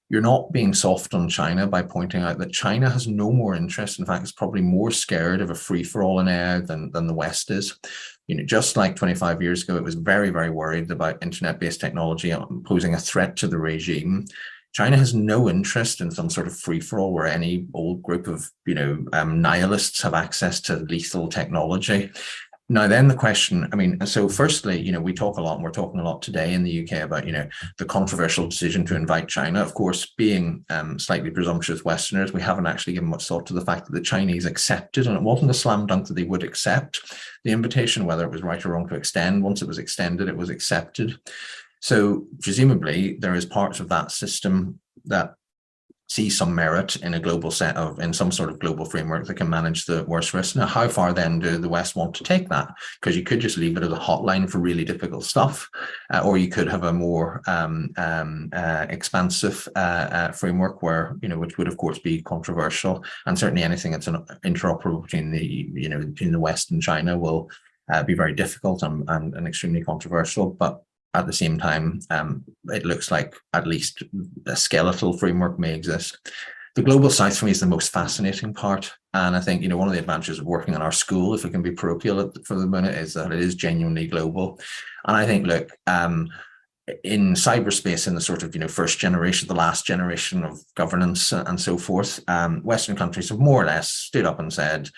You're not being soft on China by pointing out that China has no more interest. In fact, it's probably more scared of a free-for-all in AI than the West is. Just like 25 years ago, it was very, very worried about internet-based technology posing a threat to the regime. China has no interest in some sort of free-for-all where any old group of, nihilists have access to lethal technology. Now, then the question, so firstly, we talk a lot, and we're talking a lot today in the UK about, the controversial decision to invite China. Of course, being slightly presumptuous Westerners, we haven't actually given much thought to the fact that the Chinese accepted, and it wasn't a slam dunk that they would accept the invitation, whether it was right or wrong to extend. Once it was extended, it was accepted. So presumably there is parts of that system that see some merit in a global in some sort of global framework that can manage the worst risks. Now, how far then do the West want to take that? Because you could just leave it as a hotline for really difficult stuff, or you could have a more expansive framework where, which would of course be controversial, and certainly anything that's interoperable between the West and China will be very difficult and extremely controversial. But at the same time, it looks like at least a skeletal framework may exist. The global South for me is the most fascinating part. And I think, one of the advantages of working in our school, if we can be parochial for the minute, is that it is genuinely global. And I think, look, in cyberspace, in the sort of, first generation, the last generation of governance and so forth, Western countries have more or less stood up and said,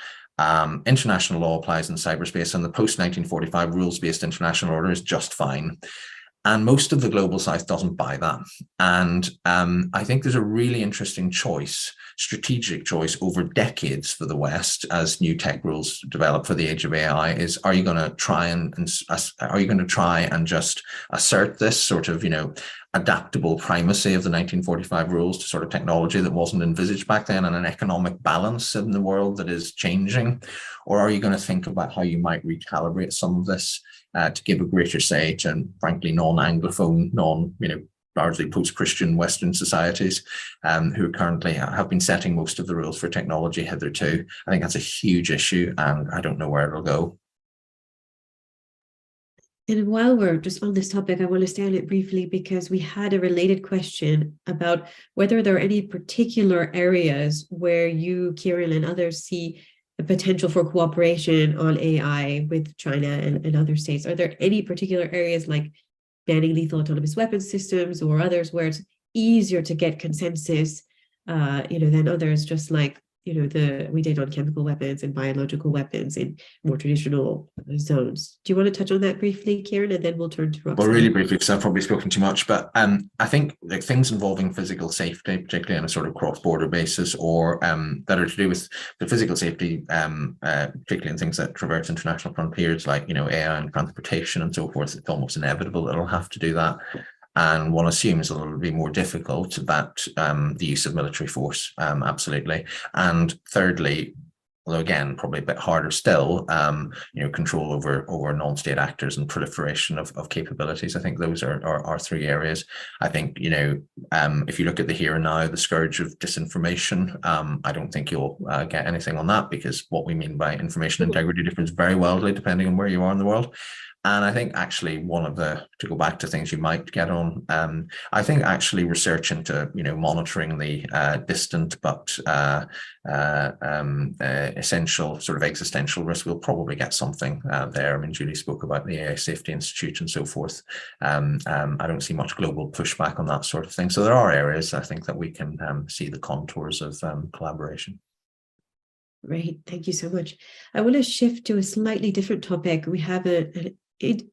international law applies in cyberspace, and the post-1945 rules-based international order is just fine. And most of the global South doesn't buy that. And I think there's a really interesting strategic choice over decades for the West as new tech rules develop for the age of AI. Is are you going to try and just assert this sort of adaptable primacy of the 1945 rules to sort of technology that wasn't envisaged back then, and an economic balance in the world that is changing? Or are you going to think about how you might recalibrate some of this to give a greater say to, frankly, non-Anglophone, largely post-Christian Western societies who currently have been setting most of the rules for technology hitherto? I think that's a huge issue, and I don't know where it'll go. And while we're just on this topic, I want to stay on it briefly because we had a related question about whether there are any particular areas where you, Kieran, and others see the potential for cooperation on AI with China and other states. Are there any particular areas like banning lethal autonomous weapons systems or others where it's easier to get consensus, than others, just like we did on chemical weapons and biological weapons in more traditional zones? Do you want to touch on that briefly, Kieran, and then we'll turn to Rob? Well, really briefly, because I've probably spoken too much, but I think like things involving physical safety, particularly on a sort of cross-border basis, or that are to do with the physical safety, particularly in things that traverse international frontiers, like AI and transportation and so forth. It's almost inevitable that it'll have to do that. And one assumes that it'll be more difficult that the use of military force, absolutely. And thirdly, although again, probably a bit harder still, control over non-state actors and proliferation of capabilities. I think those are three areas. I think, if you look at the here and now, the scourge of disinformation, I don't think you'll get anything on that, because what we mean by information integrity differs very wildly depending on where you are in the world. And I think actually to go back to things you might get on, I think actually research into, monitoring the distant but essential sort of existential risk, we'll probably get something there. I mean, Julie spoke about the AI Safety Institute and so forth. I don't see much global pushback on that sort of thing. So there are areas I think that we can see the contours of collaboration. Great, thank you so much. I want to shift to a slightly different topic. We have an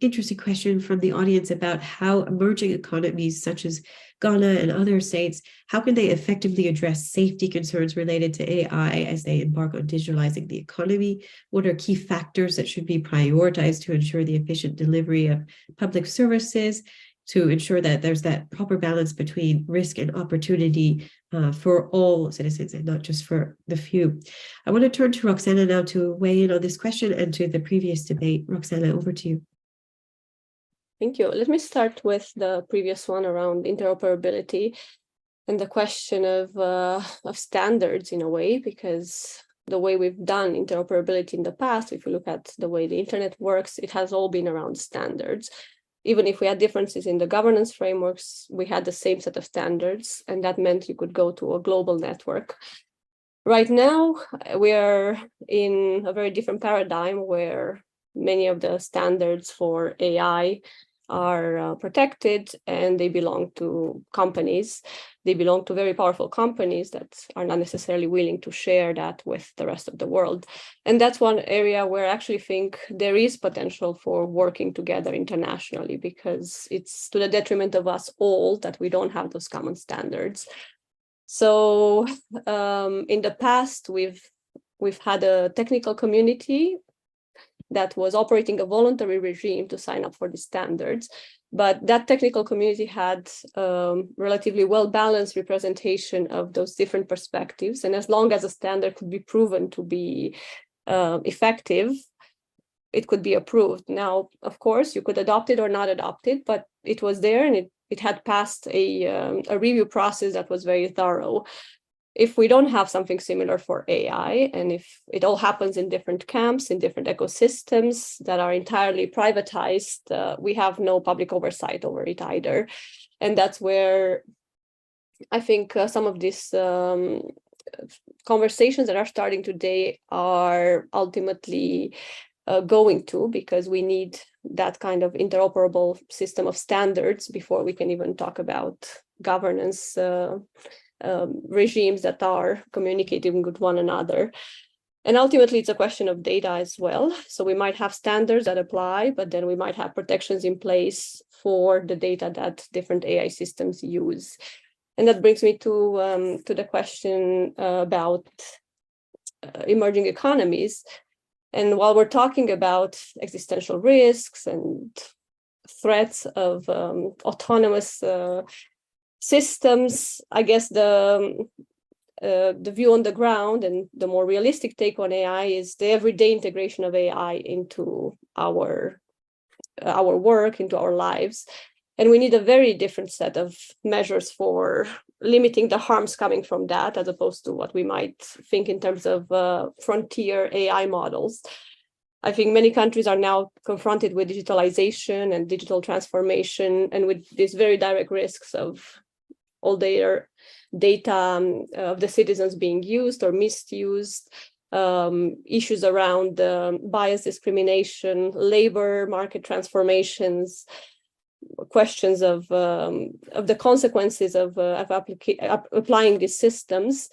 interesting question from the audience about how emerging economies such as Ghana and other states, how can they effectively address safety concerns related to AI as they embark on digitalizing the economy? What are key factors that should be prioritized to ensure the efficient delivery of public services, to ensure that there's that proper balance between risk and opportunity for all citizens and not just for the few? I want to turn to Roxana now to weigh in on this question and to the previous debate. Roxana, over to you. Thank you. Let me start with the previous one around interoperability and the question of standards in a way, because the way we've done interoperability in the past, if you look at the way the internet works, it has all been around standards. Even if we had differences in the governance frameworks, we had the same set of standards, and that meant you could go to a global network. Right now, we are in a very different paradigm where many of the standards for AI are protected, and they belong to companies. They belong to very powerful companies that are not necessarily willing to share that with the rest of the world. And that's one area where I actually think there is potential for working together internationally, because it's to the detriment of us all that we don't have those common standards. So in the past, we've had a technical community that was operating a voluntary regime to sign up for the standards. But that technical community had relatively well-balanced representation of those different perspectives. And as long as a standard could be proven to be effective, it could be approved. Now, of course, you could adopt it or not adopt it, but it was there, and it had passed a review process that was very thorough. If we don't have something similar for AI, and if it all happens in different camps, in different ecosystems that are entirely privatized, we have no public oversight over it either. And that's where I think some of these conversations that are starting today are ultimately going to, because we need that kind of interoperable system of standards before we can even talk about governance regimes that are communicating with one another. And ultimately, it's a question of data as well. So we might have standards that apply, but then we might have protections in place for the data that different AI systems use. And that brings me to the question about emerging economies. And while we're talking about existential risks and threats of autonomous systems, I guess the view on the ground and the more realistic take on AI is the everyday integration of AI into our work, into our lives. And we need a very different set of measures for limiting the harms coming from that, as opposed to what we might think in terms of frontier AI models. I think many countries are now confronted with digitalization and digital transformation, and with these very direct risks of all their data of the citizens being used or misused, issues around bias, discrimination, labor market transformations, questions of the consequences of applying these systems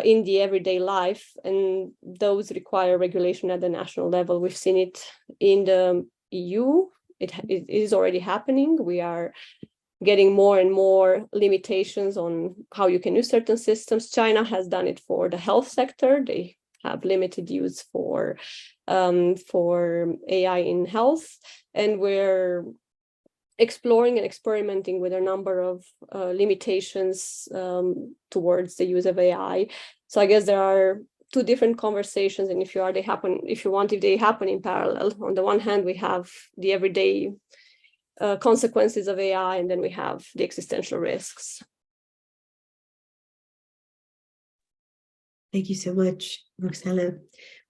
in the everyday life, and those require regulation at the national level. We've seen it in the EU. It is already happening. We are getting more and more limitations on how you can use certain systems. China has done it for the health sector. They have limited use for AI in health, and we're exploring and experimenting with a number of limitations towards the use of AI. So I guess there are two different conversations, and if they happen in parallel. On the one hand, we have the everyday consequences of AI, and then we have the existential risks. Thank you so much, Roxana.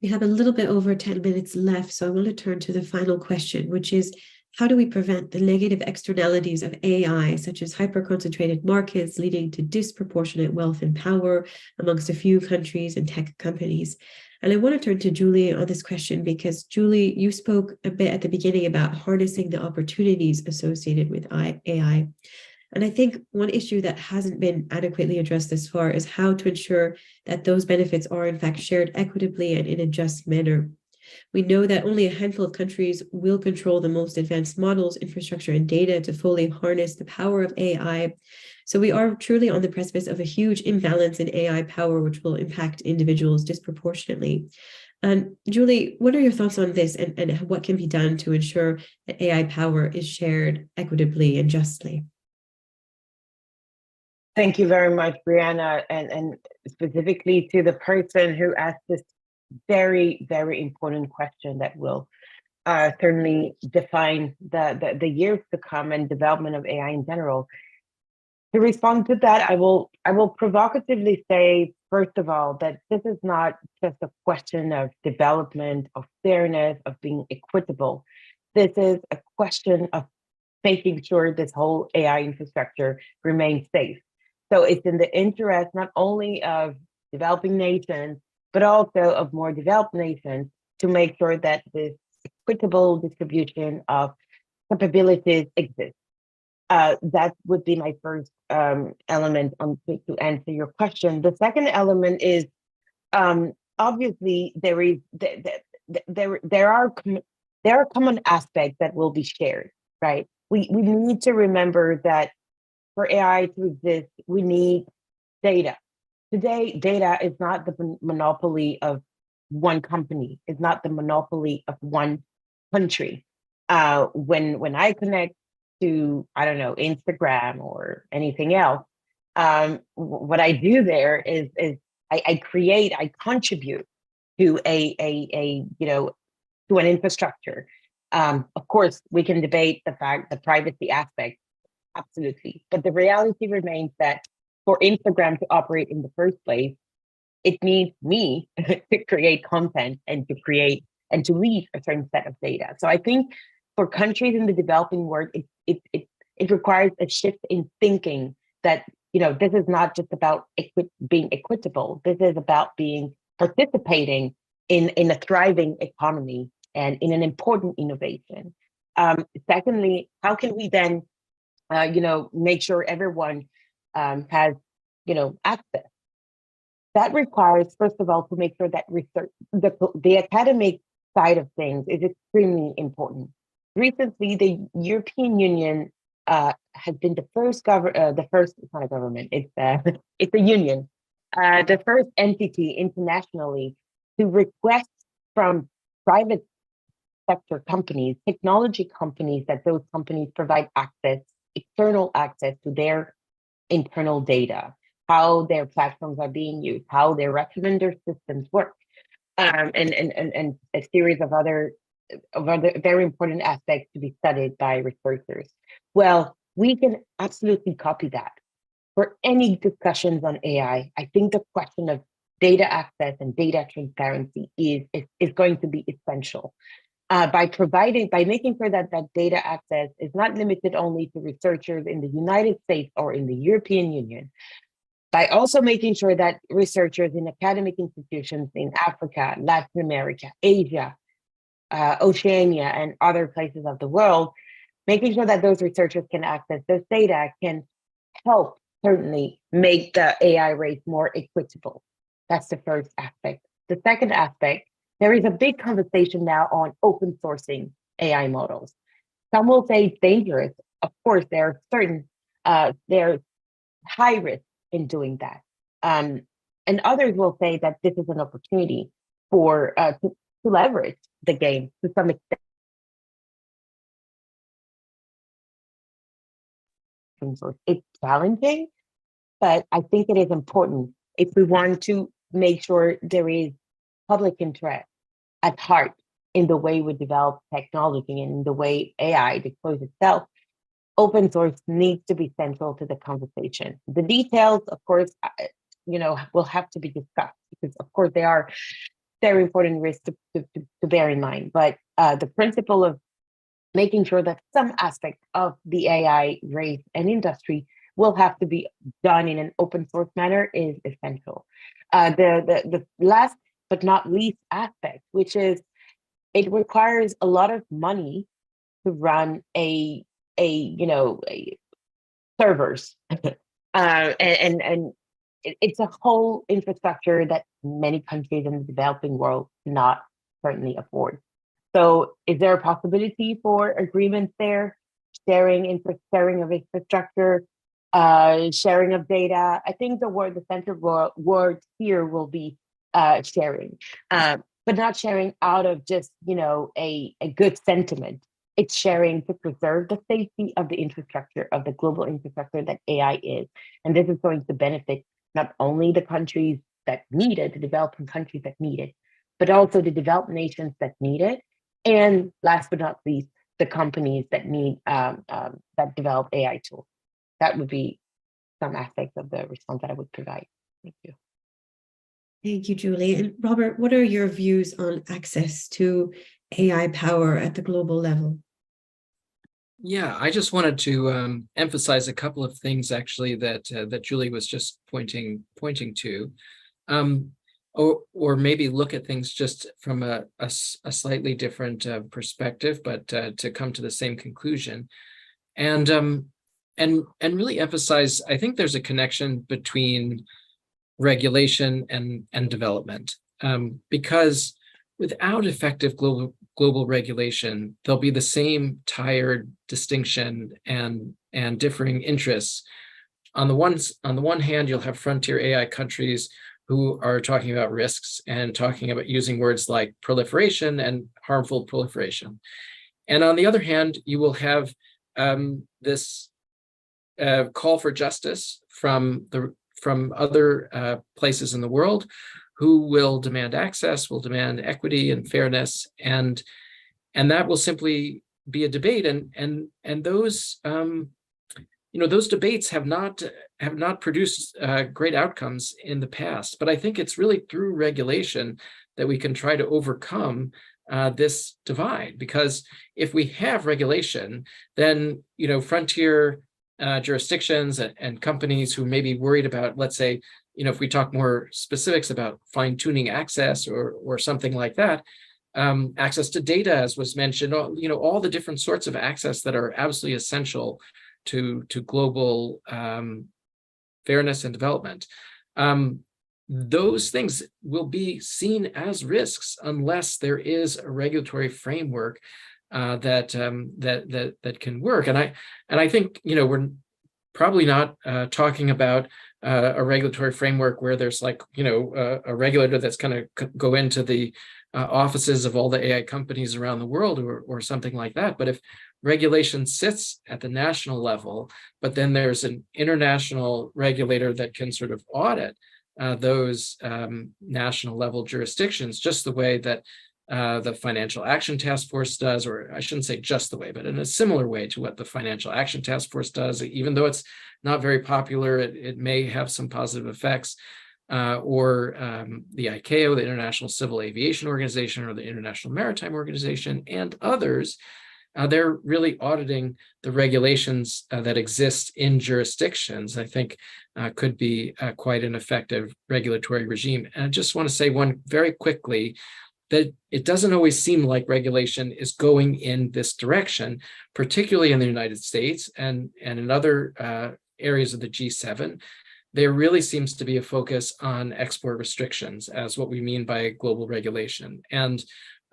We have a little bit over 10 minutes left, so I want to turn to the final question, which is, how do we prevent the negative externalities of AI, such as hyper-concentrated markets leading to disproportionate wealth and power amongst a few countries and tech companies? And I want to turn to Julie on this question, because Julie, you spoke a bit at the beginning about harnessing the opportunities associated with AI. And I think one issue that hasn't been adequately addressed thus far is how to ensure that those benefits are in fact shared equitably and in a just manner. We know that only a handful of countries will control the most advanced models, infrastructure, and data to fully harness the power of AI. So we are truly on the precipice of a huge imbalance in AI power, which will impact individuals disproportionately. Julie, what are your thoughts on this, and what can be done to ensure that AI power is shared equitably and justly? Thank you very much, Brianna, and specifically to the person who asked this very, very important question that will certainly define the years to come and development of AI in general. To respond to that, I will provocatively say, first of all, that this is not just a question of development, of fairness, of being equitable. This is a question of making sure this whole AI infrastructure remains safe. So it's in the interest not only of developing nations, but also of more developed nations to make sure that this equitable distribution of capabilities exists. That would be my first element to answer your question. The second element is obviously there are common aspects that will be shared, right? We need to remember that for AI to exist, we need data. Today, data is not the monopoly of one company. It's not the monopoly of one country. When I connect to, I don't know, Instagram or anything else, what I do there is I contribute to a to an infrastructure. Of course, we can debate the privacy aspect, absolutely. But the reality remains that for Instagram to operate in the first place, it needs me to create content and to leave a certain set of data. So I think for countries in the developing world, it requires a shift in thinking that, this is not just about being equitable. This is about participating in a thriving economy and in an important innovation. Secondly, how can we then, make sure everyone has, access? That requires, first of all, to make sure that research, the academic side of things is extremely important. Recently, the European Union has been the first it's not a government, it's it's a union, the first entity internationally to request from private sector companies, technology companies, that those companies provide external access to their internal data, how their platforms are being used, how their recommender systems work, and a series of other very important aspects to be studied by researchers. Well, we can absolutely copy that. For any discussions on AI, I think the question of data access and data transparency is going to be essential. By making sure that data access is not limited only to researchers in the United States or in the European Union, by also making sure that researchers in academic institutions in Africa, Latin America, Asia, Oceania, and other places of the world, making sure that those researchers can access this data can help certainly make the AI race more equitable. That's the first aspect. The second aspect, there is a big conversation now on open sourcing AI models. Some will say it's dangerous. Of course, there are certain, there's high risk in doing that. And others will say that this is an opportunity for to leverage the game to some extent. It's challenging, but I think it is important if we want to make sure there is public interest at heart in the way we develop technology and in the way AI deploys itself. Open source needs to be central to the conversation. The details, of course, will have to be discussed because, of course, they are very important risks to bear in mind. But the principle of making sure that some aspect of the AI race and industry will have to be done in an open source manner is essential. The last but not least aspect, which is it requires a lot of money to run a servers, and it's a whole infrastructure that many countries in the developing world cannot certainly afford. So is there a possibility for agreement there? Sharing of infrastructure, sharing of data. I think the central word here will be sharing, but not sharing out of just, a good sentiment. It's sharing to preserve the safety of the infrastructure, of the global infrastructure that AI is. And this is going to benefit not only the countries that need it, the developing countries that need it, but also the developed nations that need it. And last but not least, the companies that need that develop AI tools. That would be some aspects of the response that I would provide. Thank you. Thank you, Julie. And Robert, what are your views on access to AI power at the global level? Yeah, I just wanted to emphasize a couple of things actually that Julie was just pointing to, or maybe look at things just from a slightly different perspective, but to come to the same conclusion, and really emphasize. I think there's a connection between regulation and development, because without effective global regulation, there'll be the same tired distinction and differing interests. On the one hand, you'll have frontier AI countries who are talking about risks and talking about using words like proliferation and harmful proliferation. And on the other hand, you will have this call for justice from other places in the world, who will demand access, will demand equity and fairness, and that will simply be a debate. And those those debates have not produced great outcomes in the past. But I think it's really through regulation that we can try to overcome this divide. Because if we have regulation, then frontier jurisdictions and companies who may be worried about, let's say, if we talk more specifics about fine-tuning access or something like that, access to data, as was mentioned, all the different sorts of access that are absolutely essential to global fairness and development. Those things will be seen as risks unless there is a regulatory framework that can work. And I think we're probably not talking about a regulatory framework where there's a regulator that's going to go into the offices of all the AI companies around the world or something like that. But if regulation sits at the national level, but then there's an international regulator that can sort of audit those national level jurisdictions, just the way that the Financial Action Task Force does, or I shouldn't say just the way, but in a similar way to what the Financial Action Task Force does. Even though it's not very popular, it may have some positive effects, or the ICAO, the International Civil Aviation Organization, or the International Maritime Organization, and others. They're really auditing the regulations that exist in jurisdictions. I think could be quite an effective regulatory regime. And I just want to say one very quickly, that it doesn't always seem like regulation is going in this direction, particularly in the United States and in other areas of the G7. There really seems to be a focus on export restrictions as what we mean by global regulation. And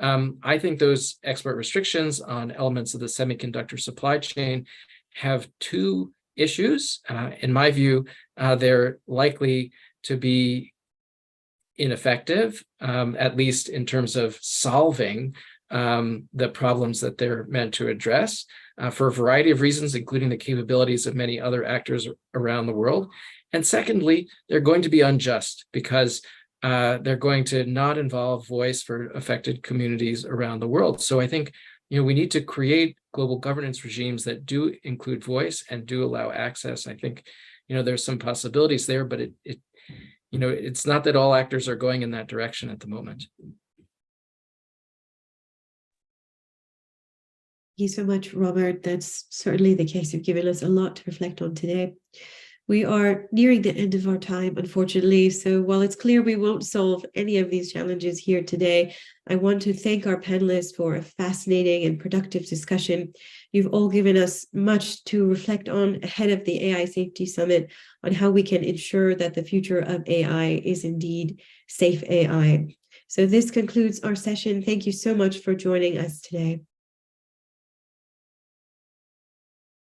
I think those export restrictions on elements of the semiconductor supply chain have two issues. In my view, they're likely to be ineffective, at least in terms of solving the problems that they're meant to address, for a variety of reasons, including the capabilities of many other actors around the world. And secondly, they're going to be unjust because they're going to not involve voice for affected communities around the world. So I think we need to create global governance regimes that do include voice and do allow access. I think there's some possibilities there, but it's not that all actors are going in that direction at the moment. Thank you so much, Robert. That's certainly the case. You've given us a lot to reflect on today. We are nearing the end of our time, unfortunately. So while it's clear we won't solve any of these challenges here today, I want to thank our panelists for a fascinating and productive discussion. You've all given us much to reflect on ahead of the AI Safety Summit on how we can ensure that the future of AI is indeed safe AI. So this concludes our session. Thank you so much for joining us today.